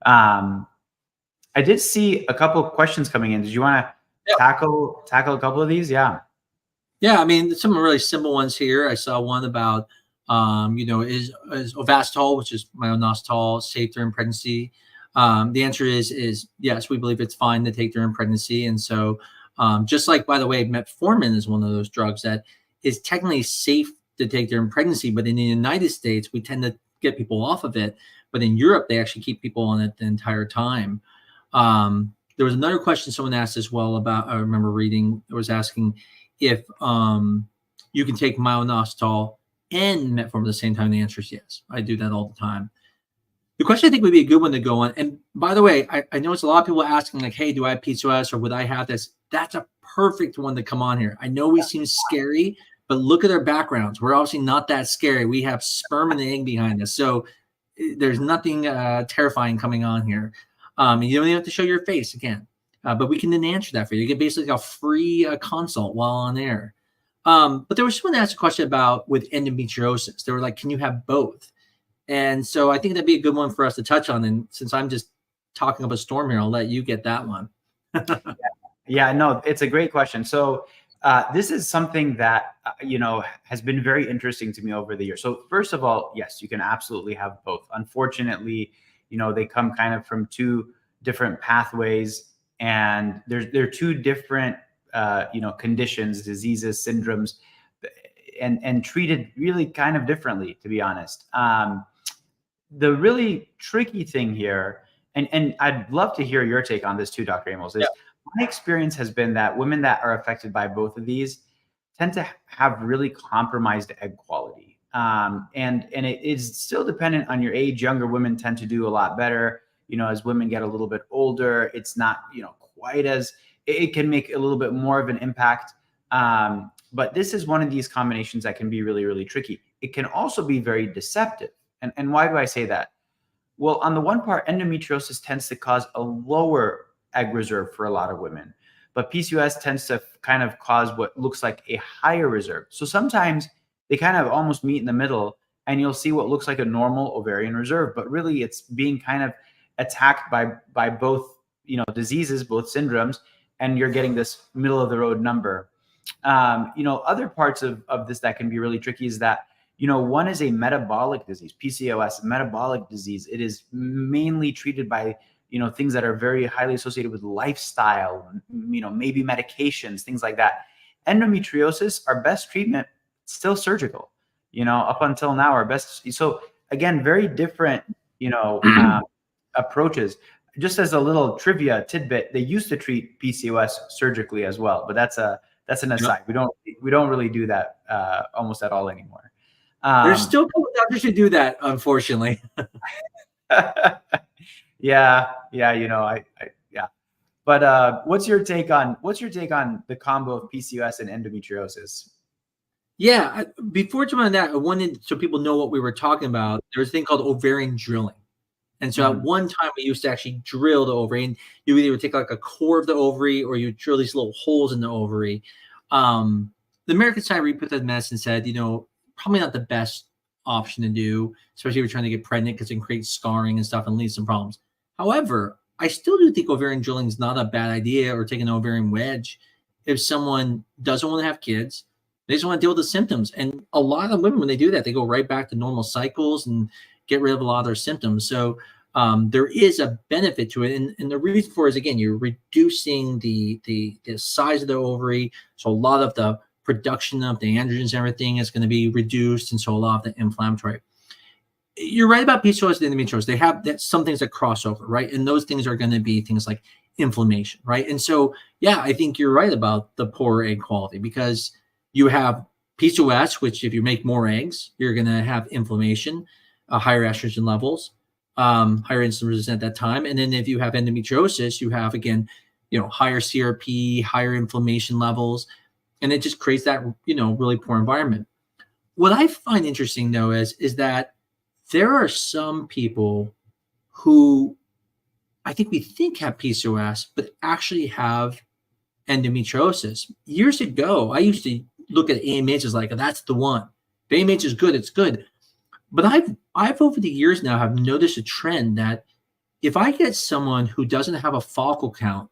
I did see a couple of questions coming in. Did you want to tackle a couple of these? Yeah. Yeah. I mean, some really simple ones here. I saw one about, is Ovasitol, which is myo-inositol, safe during pregnancy? The answer is yes, we believe it's fine to take during pregnancy. And so just like, by the way, metformin is one of those drugs that is technically safe to take during pregnancy, but in the United States, we tend to get people off of it. But in Europe, they actually keep people on it the entire time. There was another question someone asked as well about, I remember reading, it was asking if you can take myo-inositol and metformin at the same time. The answer is yes. I do that all the time. The question I think would be a good one to go on. And by the way, I know it's a lot of people asking like, hey, do I have PCOS or would I have this? That's a perfect one to come on here. I know we seem scary, but look at our backgrounds. We're obviously not that scary. We have sperm and egg behind us. So there's nothing terrifying coming on here. And you don't even have to show your face again. But we can then answer that for you. You get basically a free consult while on air. But there was someone that asked a question about with endometriosis. They were like, can you have both? And so I think that'd be a good one for us to touch on. And since I'm just talking up a storm here, I'll let you get that one. Yeah, no, it's a great question. So this is something that, has been very interesting to me over the years. So first of all, yes, you can absolutely have both. Unfortunately, they come kind of from two different pathways, and they're two different, conditions, diseases, syndromes, and treated really kind of differently, to be honest. The really tricky thing here, and I'd love to hear your take on this too, Dr. Amos, is my experience has been that women that are affected by both of these tend to have really compromised egg quality. And it is still dependent on your age. Younger women tend to do a lot better. As women get a little bit older, it's not, quite as, it can make a little bit more of an impact. But this is one of these combinations that can be really, really tricky. It can also be very deceptive. And why do I say that? Well, on the one part, endometriosis tends to cause a lower egg reserve for a lot of women, but PCOS tends to kind of cause what looks like a higher reserve. So sometimes they kind of almost meet in the middle, and you'll see what looks like a normal ovarian reserve, but really it's being kind of attacked by both, diseases, both syndromes, and you're getting this middle of the road number. Other parts of this that can be really tricky is that, one is a metabolic disease, PCOS, metabolic disease. It is mainly treated by, things that are very highly associated with lifestyle, maybe medications, things like that. Endometriosis, our best treatment, still surgical, up until now, our best. So again, very different, approaches. Just as a little trivia tidbit, they used to treat PCOS surgically as well, but that's an aside. We don't really do that almost at all anymore. There's still doctors who do that, unfortunately. Yeah, yeah, yeah. But what's your take on the combo of PCOS and endometriosis? Yeah, before jumping on that, I wanted so people know what we were talking about. There's a thing called ovarian drilling. And so at one time we used to actually drill the ovary, and you either would take like a core of the ovary or you drill these little holes in the ovary. The American Society of Reproductive Medicine said, probably not the best option to do, especially if you're trying to get pregnant because it can create scarring and stuff and lead to some problems. However, I still do think ovarian drilling is not a bad idea, or taking an ovarian wedge if someone doesn't want to have kids. They just want to deal with the symptoms. And a lot of women, when they do that, they go right back to normal cycles and get rid of a lot of their symptoms. So there is a benefit to it. And the reason for it is, again, you're reducing the size of the ovary. So a lot of the production of the androgens and everything is going to be reduced. And so a lot of the inflammatory. You're right about PCOS and endometriosis. They have some things that cross over, right? And those things are going to be things like inflammation, right? And so, yeah, I think you're right about the poor egg quality, because you have PCOS, which if you make more eggs, you're going to have inflammation, higher estrogen levels, higher insulin resistance at that time. And then if you have endometriosis, you have, again, higher CRP, higher inflammation levels, and it just creates that, really poor environment. What I find interesting, though, is that there are some people who I think we think have PCOS, but actually have endometriosis. Years ago, I used to look at AMH as like, that's the one. If AMH is good, it's good. But I've over the years now have noticed a trend that if I get someone who doesn't have a follicle count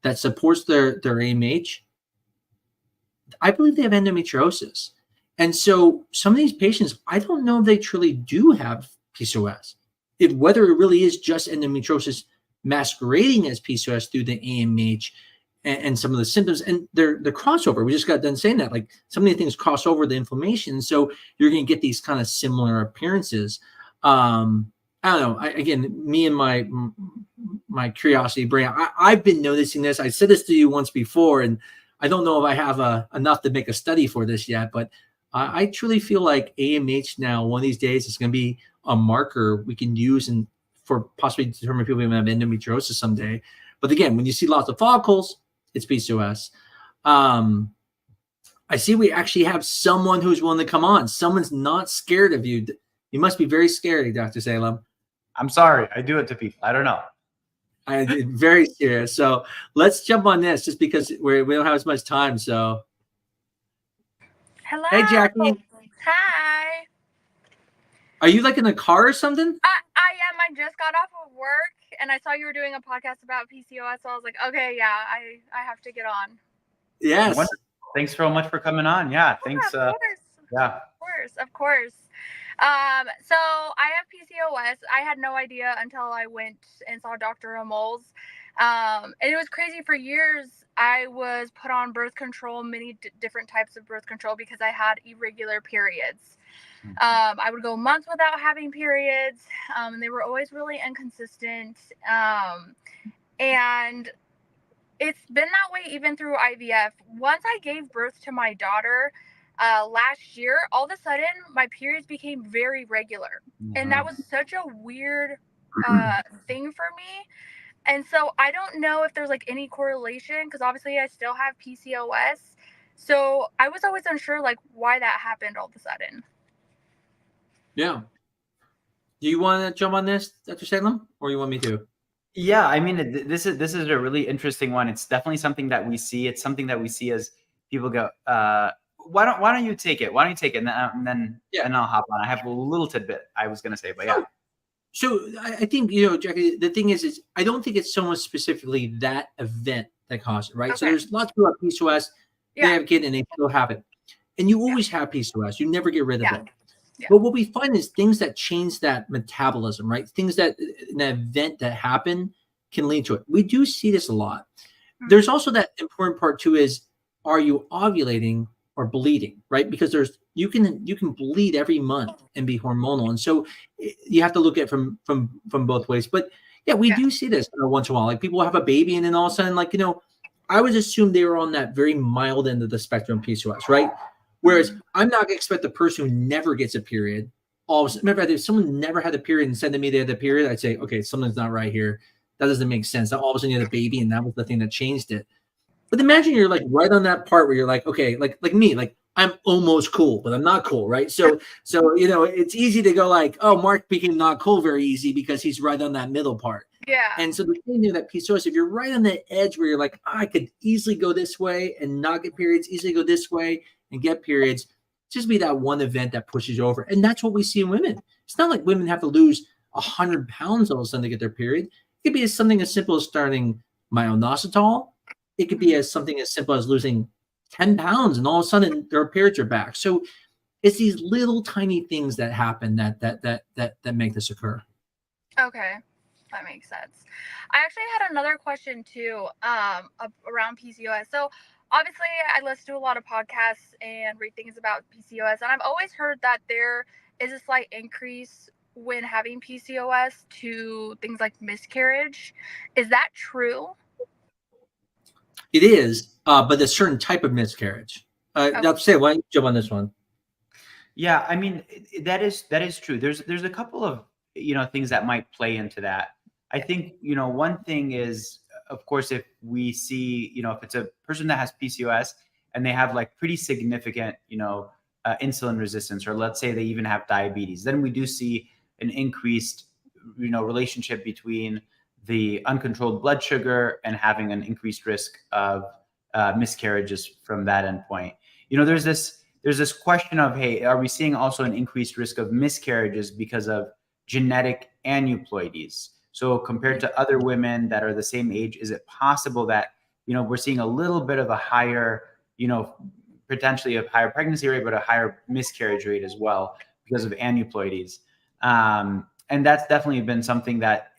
that supports their AMH, I believe they have endometriosis. And so some of these patients, I don't know if they truly do have PCOS. Whether it really is just endometriosis masquerading as PCOS through the AMH and some of the symptoms, and the crossover. We just got done saying that, like, some of these things cross over the inflammation, so you're going to get these kind of similar appearances. I don't know. Again, me and my curiosity brain, I've been noticing this. I said this to you once before, and I don't know if I have enough to make a study for this yet, but I truly feel like AMH now, one of these days, is going to be a marker we can use and for possibly determine people who have endometriosis someday. But again, when you see lots of follicles, it's PCOS. I see we actually have someone who's willing to come on. Someone's not scared of you. You must be very scary, Dr. Salem. I'm sorry. I do it to people. I don't know. I'm very serious. So let's jump on this, just because we don't have as much time. So, hello. Hey, Jackie. Hi. Are you like in a car or something? I am. I just got off of work and I saw you were doing a podcast about PCOS. So I was like, okay, yeah, I have to get on. Yes. Thanks so much for coming on. Yeah. Thanks. Of course. So I have PCOS. I had no idea until I went and saw Dr. Moles. And it was crazy. For years, I was put on birth control, many different types of birth control, because I had irregular periods. I would go months without having periods, and they were always really inconsistent. And it's been that way even through IVF. Once I gave birth to my daughter last year, all of a sudden my periods became very regular. And that was such a weird thing for me. And so I don't know if there's like any correlation, because obviously I still have PCOS. So I was always unsure like why that happened all of a sudden. Yeah. Do you want to jump on this, Dr. Salem, or you want me to? Yeah, I mean, this is a really interesting one. It's definitely something that we see. It's something that we see as people go, why don't you take it? Why don't you take it? And then I'll hop on. I have a little tidbit I was going to say, but yeah. So I think, Jackie, the thing is I don't think it's so much specifically that event that caused it, right? Okay. So there's lots of people have PCOS, they have a kid, and they still have it. And you always have PCOS. You never get rid of it. Yeah. But what we find is things that change that metabolism, right? Things that an event that happen can lead to it. We do see this a lot. Mm-hmm. There's also that important part too, is, are you ovulating or bleeding, right? Because you can bleed every month and be hormonal. And so you have to look at it from both ways. But yeah, we do see this once in a while. Like, people have a baby and then all of a sudden, like, I would assume they were on that very mild end of the spectrum of PCOS, right? Whereas I'm not going to expect the person who never gets a period all of a sudden, remember, if someone never had a period and said to me they had a period, I'd say, okay, something's not right here. That doesn't make sense. That all of a sudden you had a baby and that was the thing that changed it. But imagine you're like right on that part where you're like, okay, like me, like I'm almost cool, but I'm not cool, right? So you know, it's easy to go like, oh, Mark became not cool very easy because he's right on that middle part. Yeah. And so the thing is that PCOS, if you're right on the edge where you're like, I could easily go this way and not get periods, easily go this way and get periods, just be that one event that pushes you over. And that's what we see in women. It's not like women have to lose 100 pounds all of a sudden to get their period. It could be something as simple as starting myo-inositol. It could be as something as simple as losing 10 pounds and all of a sudden their periods are back. So it's these little tiny things that happen that make this occur. Okay. That makes sense. I actually had another question too, around PCOS. So obviously I listen to a lot of podcasts and read things about PCOS, and I've always heard that there is a slight increase when having PCOS to things like miscarriage. Is that true? It is, but a certain type of miscarriage. Okay. Say, why don't you jump on this one? Yeah, I mean, that is true. There's a couple of, you know, things that might play into that. I think, you know, one thing is, of course, if we see, you know, if it's a person that has PCOS and they have like pretty significant, you know, insulin resistance, or let's say they even have diabetes, then we do see an increased, you know, relationship between the uncontrolled blood sugar and having an increased risk of miscarriages from that endpoint. You know, there's this question of, hey, are we seeing also an increased risk of miscarriages because of genetic aneuploidies? So compared to other women that are the same age, is it possible that, you know, we're seeing a little bit of a higher, you know, potentially a higher pregnancy rate, but a higher miscarriage rate as well because of aneuploidies? And that's definitely been something that,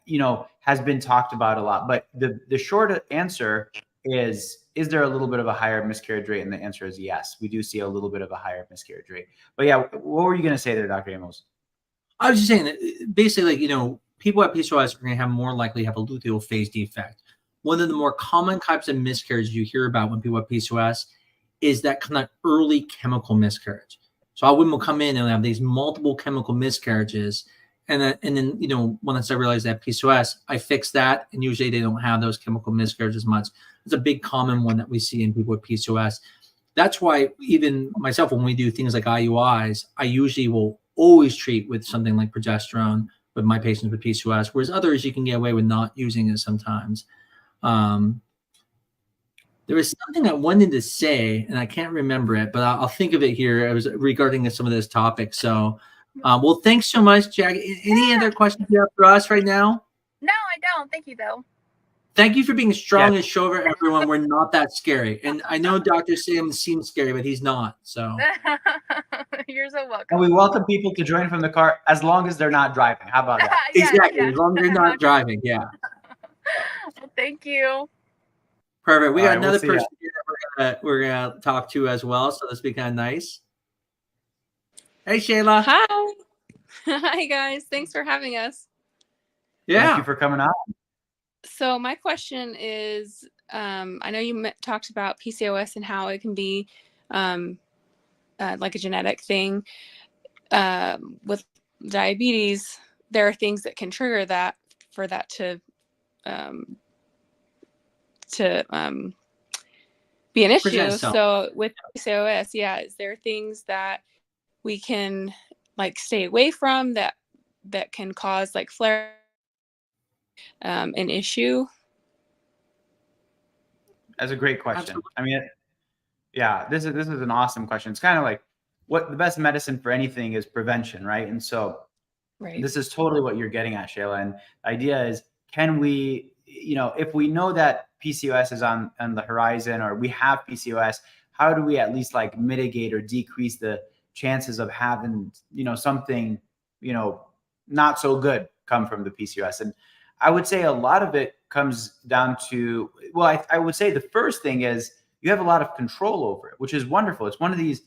you know, has been talked about a lot. But the short answer is there a little bit of a higher miscarriage rate? And the answer is yes. We do see a little bit of a higher miscarriage rate. But yeah, what were you going to say there, Dr. Amos? I was just saying that basically, like, you know, people at PCOS are going to have more likely have a luteal phase defect. One of the more common types of miscarriages you hear about when people have PCOS is that kind of early chemical miscarriage. So our women will come in and have these multiple chemical miscarriages. And then, you know, once I realized that PCOS, I fix that. And usually they don't have those chemical miscarriages much. It's a big common one that we see in people with PCOS. That's why even myself, when we do things like IUIs, I usually will always treat with something like progesterone with my patients with PCOS, whereas others you can get away with not using it sometimes. There was something I wanted to say, and I can't remember it, but I'll think of it here. It was regarding some of this topic. So, well, thanks so much, Jack. Any other questions you have for us right now? No, I don't. Thank you, though. Thank you for being strong and show everyone we're not that scary. And I know Dr. Sam seems scary, but he's not. So You're so welcome. And we welcome people to join from the car as long as they're not driving. How about that? Exactly. As long as you're not driving. Yeah. Thank you. Perfect. We got All right, another we'll person here that we're gonna talk to as well. So let's be kind of nice. Hey, Shayla. Hi. Hi, guys. Thanks for having us. Yeah. Thank you for coming on. So my question is, I know you talked about PCOS and how it can be like a genetic thing. With diabetes, there are things that can trigger that for that to be an issue. So with PCOS, yeah, is there things that we can like stay away from that can cause like flare an issue? That's a great question. Absolutely. I mean, yeah, this is an awesome question. It's kind of like what the best medicine for anything is prevention, right? And so this is totally what you're getting at, Shayla. And the idea is, can we, you know, if we know that PCOS is on the horizon, or we have PCOS, how do we at least like mitigate or decrease the chances of having, you know, something, you know, not so good come from the PCOS? And I would say a lot of it comes down to, well, I would say the first thing is you have a lot of control over it, which is wonderful. It's one of these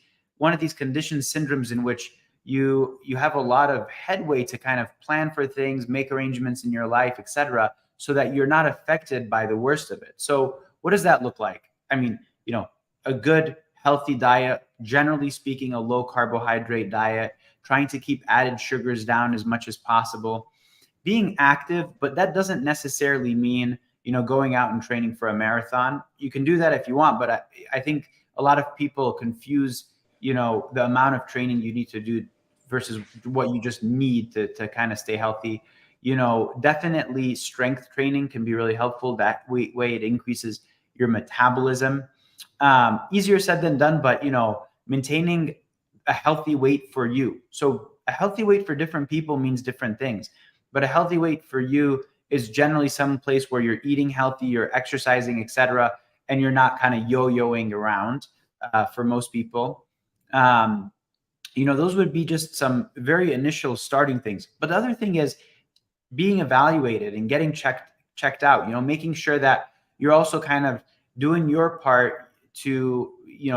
condition syndromes in which you have a lot of headway to kind of plan for things, make arrangements in your life, etc., so that you're not affected by the worst of it. So what does that look like? I mean, you know, a good, healthy diet, generally speaking, a low carbohydrate diet, trying to keep added sugars down as much as possible, being active, but that doesn't necessarily mean, going out and training for a marathon. You can do that if you want, but I think a lot of people confuse, the amount of training you need to do versus what you just need to kind of stay healthy. Definitely strength training can be really helpful. That way it increases your metabolism. Easier said than done, but, maintaining a healthy weight for you. So a healthy weight for different people means different things, but a healthy weight for you is generally some place where you're eating healthy, you're exercising, etc., and you're not kind of yo-yoing around. For most people, those would be just some very initial starting things. But the other thing is being evaluated and getting checked out, making sure that you're also kind of doing your part to,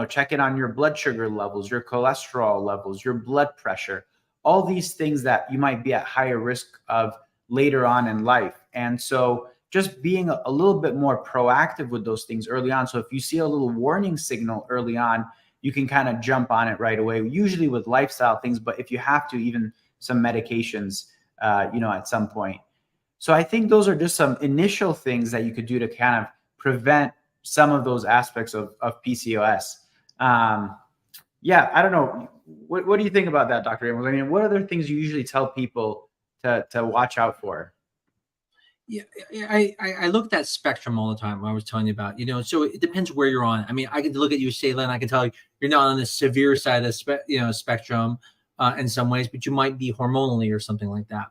check in on your blood sugar levels, your cholesterol levels, your blood pressure, all these things that you might be at higher risk of later on in life. And so just being a little bit more proactive with those things early on. So if you see a little warning signal early on, you can kind of jump on it right away, usually with lifestyle things, but if you have to, even some medications, at some point. So I think those are just some initial things that you could do to kind of prevent some of those aspects of PCOS. Yeah, I don't know. What do you think about that, Dr. Amos? I mean, what other things you usually tell people to watch out for? Yeah, I look at that spectrum all the time. I was telling you about, so it depends where you're on. I mean, I can look at you, Shaylin, I can tell you you're not on the severe side of the spectrum in some ways, but you might be hormonally or something like that.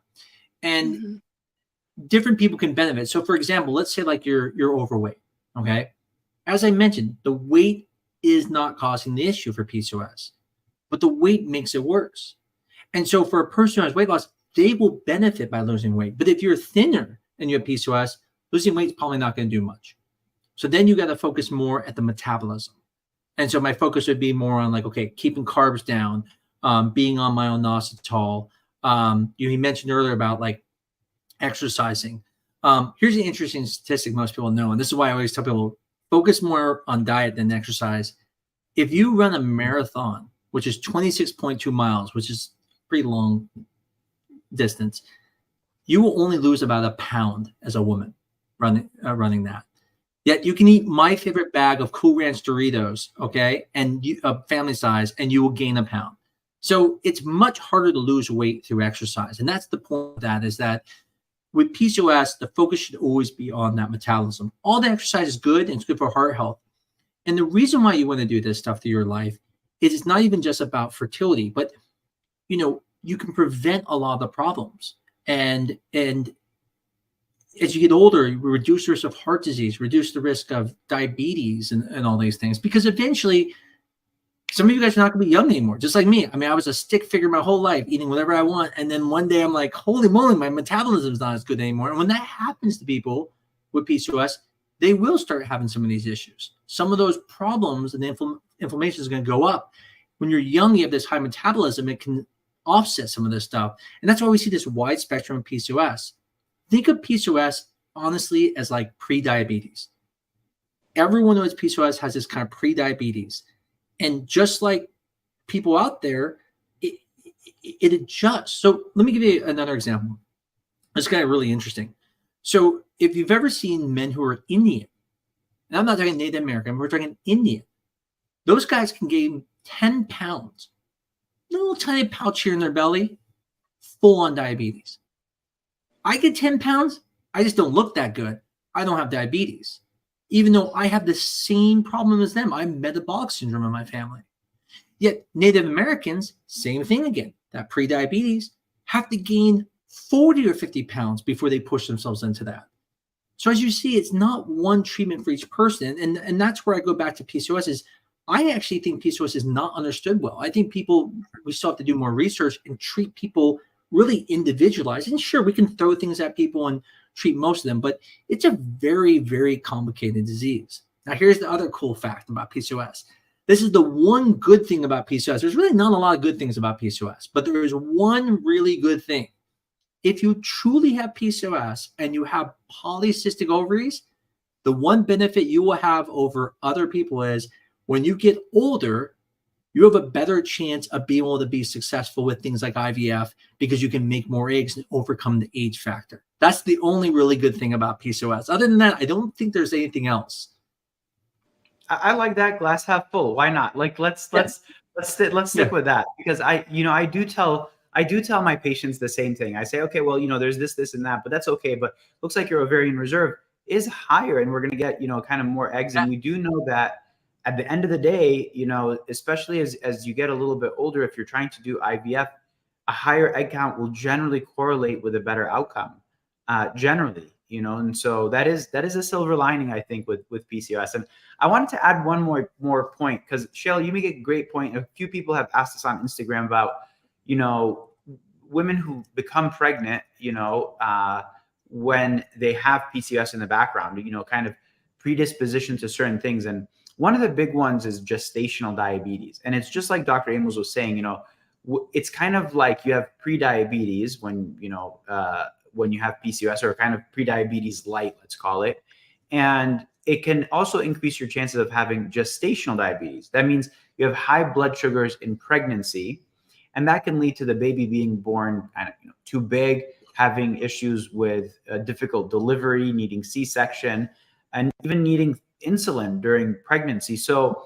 And different people can benefit. So, for example, let's say like you're overweight. Okay, as I mentioned, the weight is not causing the issue for PCOS, but the weight makes it worse. And so, for a person who has weight loss, they will benefit by losing weight. But if you're thinner and you have PCOS, losing weight is probably not going to do much. So then you got to focus more at the metabolism. And so my focus would be more on like, okay, keeping carbs down, being on myo-inositol. You mentioned earlier about like exercising. Here's an interesting statistic most people know, and this is why I always tell people, focus more on diet than exercise. If you run a marathon, which is 26.2 miles, which is pretty long distance, you will only lose about a pound as a woman running that. Yet you can eat my favorite bag of Cool Ranch Doritos, okay, and family size, and you will gain a pound. So it's much harder to lose weight through exercise. And that's the point of that, is that with PCOS, the focus should always be on that metabolism. All the exercise is good, and it's good for heart health. And the reason why you want to do this stuff through your life is it's not even just about fertility, but, you can prevent a lot of the problems. And as you get older, you reduce the risk of heart disease, reduce the risk of diabetes and all these things, because eventually some of you guys are not going to be young anymore, just like me. I mean, I was a stick figure my whole life, eating whatever I want. And then one day I'm like, holy moly, my metabolism is not as good anymore. And when that happens to people with PCOS, they will start having some of these issues. Some of those problems and the inflammation is going to go up. When you're young, you have this high metabolism, it can offset some of this stuff. And that's why we see this wide spectrum of PCOS. Think of PCOS, honestly, as like pre-diabetes. Everyone who has PCOS has this kind of pre-diabetes. And just like people out there, it adjusts. So let me give you another example. It's kind of really interesting. So if you've ever seen men who are Indian, and I'm not talking Native American, we're talking Indian, those guys can gain 10 pounds, little tiny pouch here in their belly, full on diabetes. I get 10 pounds, I just don't look that good. I don't have diabetes, even though I have the same problem as them. I have metabolic syndrome in my family. Yet Native Americans, same thing again, that pre-diabetes, have to gain 40 or 50 pounds before they push themselves into that. So as you see, it's not one treatment for each person. And that's where I go back to PCOS is I actually think PCOS is not understood well. I think we still have to do more research and treat people really individualized. And sure, we can throw things at people and treat most of them, but it's a very, very complicated disease. Now, here's the other cool fact about PCOS. This is the one good thing about PCOS. There's really not a lot of good things about PCOS, but there is one really good thing. If you truly have PCOS and you have polycystic ovaries, the one benefit you will have over other people is When you get older, you have a better chance of being able to be successful with things like IVF because you can make more eggs and overcome the age factor. That's the only really good thing about PCOS. Other than that, I don't think there's anything else. I like that, glass half full. Why not? Like let's stick with that, because I do tell my patients the same thing. I say, okay, well, there's this and that, but that's okay. But looks like your ovarian reserve is higher, and we're going to get kind of more eggs. And we do know that at the end of the day, especially as you get a little bit older, if you're trying to do IVF, a higher egg count will generally correlate with a better outcome, generally, and so that is a silver lining, I think, with PCOS. And I wanted to add one more point, because Shayla, you make a great point. A few people have asked us on Instagram about, women who become pregnant, when they have PCOS in the background, kind of predisposition to certain things. And one of the big ones is gestational diabetes. And it's just like Dr. Amos was saying, it's kind of like you have pre-diabetes when you have PCOS, or kind of pre-diabetes light, let's call it. And it can also increase your chances of having gestational diabetes. That means you have high blood sugars in pregnancy, and that can lead to the baby being born kind of too big, having issues with difficult delivery, needing C-section, and even needing insulin during pregnancy. So,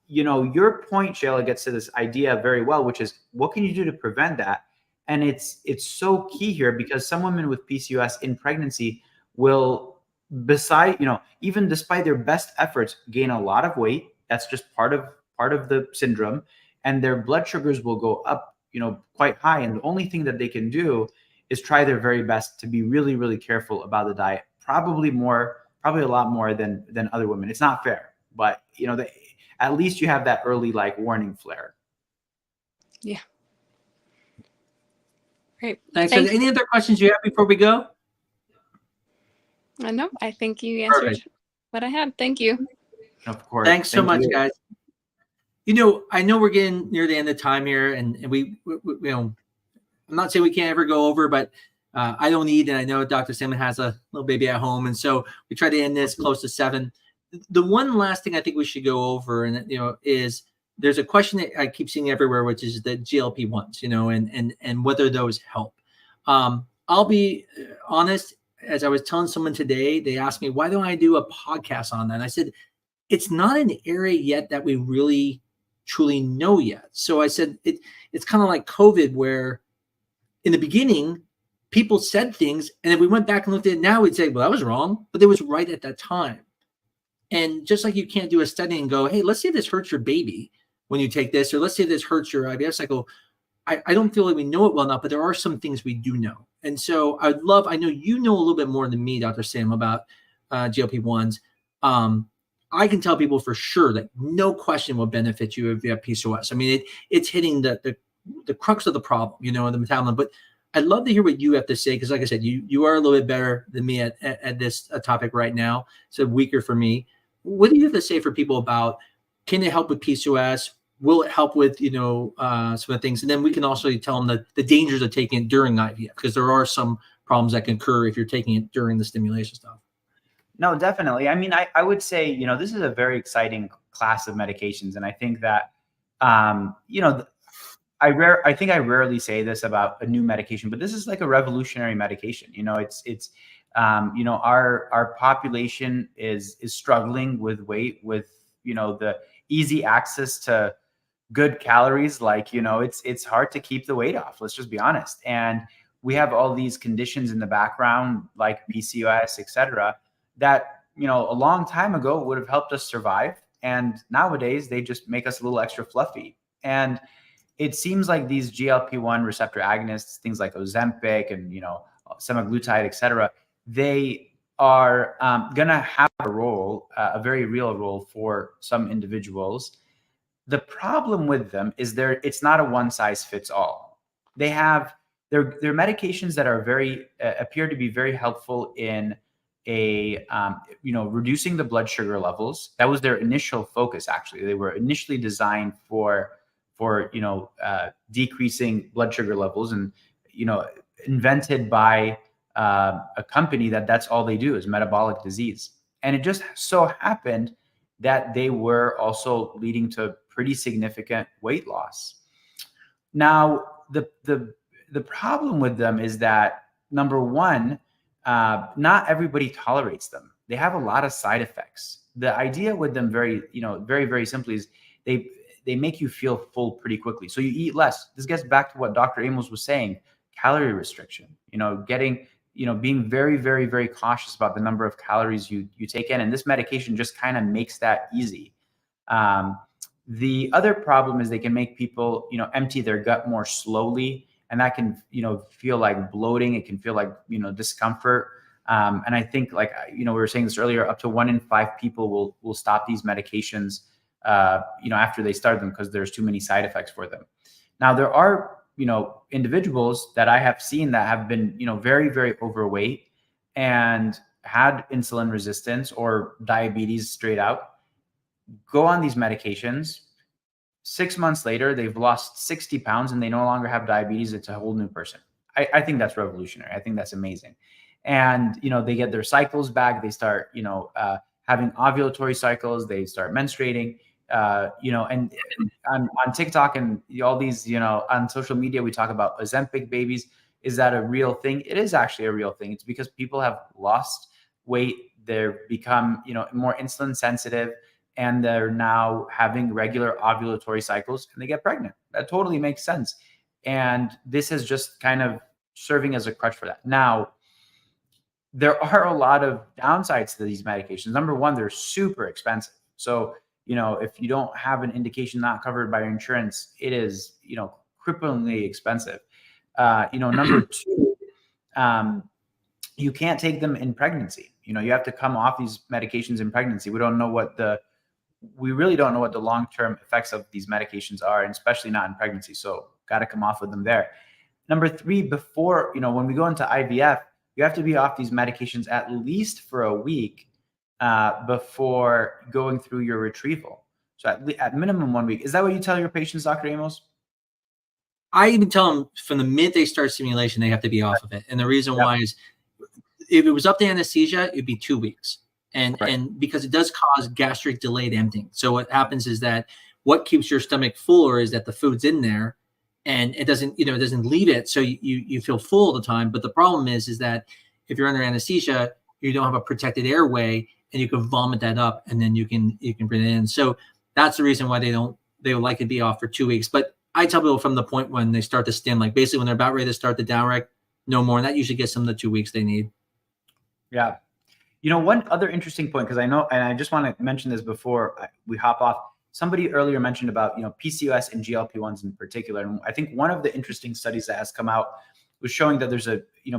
your point, Shayla, gets to this idea very well, which is what can you do to prevent that? And it's so key here, because some women with PCOS in pregnancy will, even despite their best efforts, gain a lot of weight. That's just part of the syndrome, and their blood sugars will go up, quite high. And the only thing that they can do is try their very best to be really, really careful about the diet. Probably a lot more than other women. It's not fair, but at least you have that early warning flare. Yeah. Great. Thanks. Any other questions you have before we go? No, I think you answered what I had. Thank you. Of course. Thanks so much, guys. I know we're getting near the end of time here, and we I'm not saying we can't ever go over, but I don't eat, and I know Dr. Salmon has a little baby at home, and so we try to end this close to 7. The one last thing I think we should go over, and is there's a question that I keep seeing everywhere, which is the GLP-1s, and whether those help. I'll be honest. As I was telling someone today, they asked me, why don't I do a podcast on that? And I said, it's not an area yet that we really truly know yet. So I said, it's kind of like COVID, where in the beginning, people said things, and if we went back and looked at it now, we'd say, well, that was wrong, but it was right at that time. And just like you can't do a study and go, hey, let's see if this hurts your baby when you take this, or let's see if this hurts your IVF cycle. I don't feel like we know it well enough, but there are some things we do know. And so I know you know a little bit more than me, Dr. Sam, about GLP-1s. I can tell people for sure that no question will benefit you if you have PCOS. I mean, it's hitting the crux of the problem, the metabolism. But I'd love to hear what you have to say, because like I said, you are a little bit better than me at this topic right now. So weaker for me. What do you have to say for people about, can it help with PCOS? Will it help with, some of the things? And then we can also tell them the dangers of taking it during IVF, because there are some problems that can occur if you're taking it during the stimulation stuff. No, definitely. I mean, I would say, this is a very exciting class of medications. And I think that, I think I rarely say this about a new medication, but this is like a revolutionary medication. Our population is struggling with weight, with, the easy access to good calories. It's hard to keep the weight off. Let's just be honest. And we have all these conditions in the background, like PCOS, et cetera, that, a long time ago would have helped us survive. And nowadays they just make us a little extra fluffy. And it seems like these GLP-1 receptor agonists, things like Ozempic and, semaglutide, et cetera, they are going to have a role, a very real role for some individuals. The problem with them is it's not a one size fits all. They're medications that are appear to be very helpful in reducing the blood sugar levels. That was their initial focus. Actually, they were initially designed for decreasing blood sugar levels, and invented by a company that's all they do is metabolic disease. And it just so happened that they were also leading to pretty significant weight loss. Now, the problem with them is that, number one, not everybody tolerates them. They have a lot of side effects. The idea with them very, very simply is they make you feel full pretty quickly. So you eat less. This gets back to what Dr. Amos was saying, calorie restriction, being very, very, very cautious about the number of calories you take in. And this medication just kind of makes that easy. The other problem is they can make people, empty their gut more slowly. And that can, feel like bloating. It can feel like, discomfort. And I think, like, we were saying this earlier, up to 1 in 5 people will stop these medications, after they start them because there's too many side effects for them. Now, there are, individuals that I have seen that have been, very, very overweight and had insulin resistance or diabetes straight out, go on these medications. 6 months later, they've lost 60 pounds and they no longer have diabetes. It's a whole new person. I think that's revolutionary. I think that's amazing. And, they get their cycles back. They start, having ovulatory cycles. They start menstruating, and on TikTok and all these, on social media, we talk about Ozempic babies. Is that a real thing? It is actually a real thing. It's because people have lost weight. They're become, more insulin sensitive, and they're now having regular ovulatory cycles and they get pregnant. That totally makes sense. And this is just kind of serving as a crutch for that. Now, there are a lot of downsides to these medications. Number one, they're super expensive. So, if you don't have an indication not covered by your insurance, it is, cripplingly expensive. Number two, you can't take them in pregnancy. You have to come off these medications in pregnancy. We really don't know what the long-term effects of these medications are, and especially not in pregnancy. So got to come off with them there. Number three, before, when we go into IVF, you have to be off these medications at least for a week before going through your retrieval. So at minimum 1 week. Is that what you tell your patients, Dr. Amos? I even tell them from the minute they start stimulation, they have to be off of it. And the reason why is, if it was up to anesthesia, it'd be 2 weeks. And because it does cause gastric delayed emptying. So what happens is that what keeps your stomach fuller is that the food's in there and it doesn't, it doesn't leave it. So you feel full all the time. But the problem is that if you're under anesthesia, you don't have a protected airway and you can vomit that up and then you can breathe it in. So that's the reason why they would like to be off for 2 weeks. But I tell people from the point when they start to stim, like basically when they're about ready to start the downrec, no more. And that usually gets them the 2 weeks they need. Yeah. One other interesting point, because I know, and I just want to mention this before we hop off. Somebody earlier mentioned about, PCOS and GLP-1s in particular. And I think one of the interesting studies that has come out was showing that there's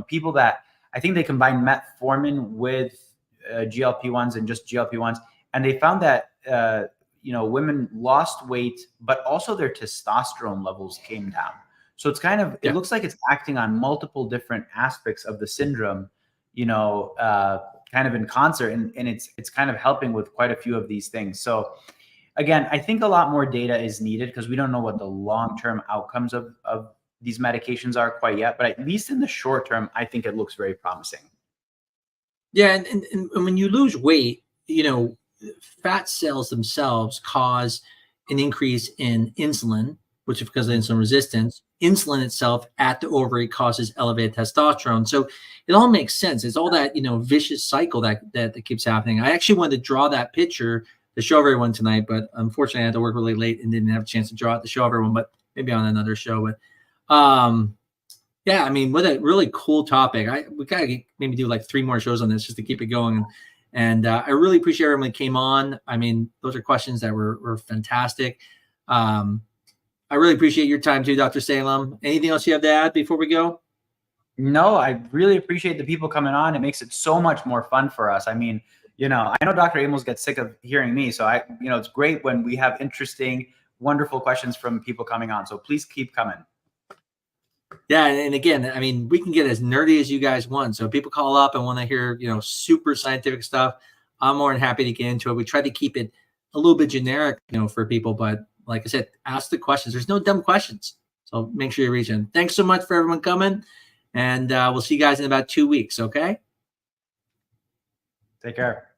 people that I think they combine metformin with GLP-1s and just GLP-1s. And they found that, women lost weight, but also their testosterone levels came down. So it's kind of, it looks like it's acting on multiple different aspects of the syndrome, kind of in concert, and it's kind of helping with quite a few of these things. So again, I think a lot more data is needed because we don't know what the long-term outcomes of these medications are quite yet, but at least in the short term, I think it looks very promising. Yeah. And when you lose weight, fat cells themselves cause an increase in insulin, which is because of insulin resistance. Insulin itself at the ovary causes elevated testosterone. So it all makes sense. It's all that, vicious cycle that keeps happening. I actually wanted to draw that picture to show everyone tonight, but unfortunately I had to work really late and didn't have a chance to draw it to show everyone, but maybe on another show. But yeah, I mean, what a really cool topic. We gotta maybe do like 3 more shows on this just to keep it going. And I really appreciate everyone that came on. I mean, those are questions that were fantastic. I really appreciate your time too, Dr. Salem. Anything else you have to add before we go? No, I really appreciate the people coming on. It makes it so much more fun for us. I mean, I know Dr. Amos gets sick of hearing me. So it's great when we have interesting, wonderful questions from people coming on. So please keep coming. Yeah. And again, I mean, we can get as nerdy as you guys want. So if people call up and want to hear, super scientific stuff, I'm more than happy to get into it. We try to keep it a little bit generic, for people, but like I said, ask the questions. There's no dumb questions. So make sure you reach in. Thanks so much for everyone coming. And we'll see you guys in about 2 weeks. Okay. Take care.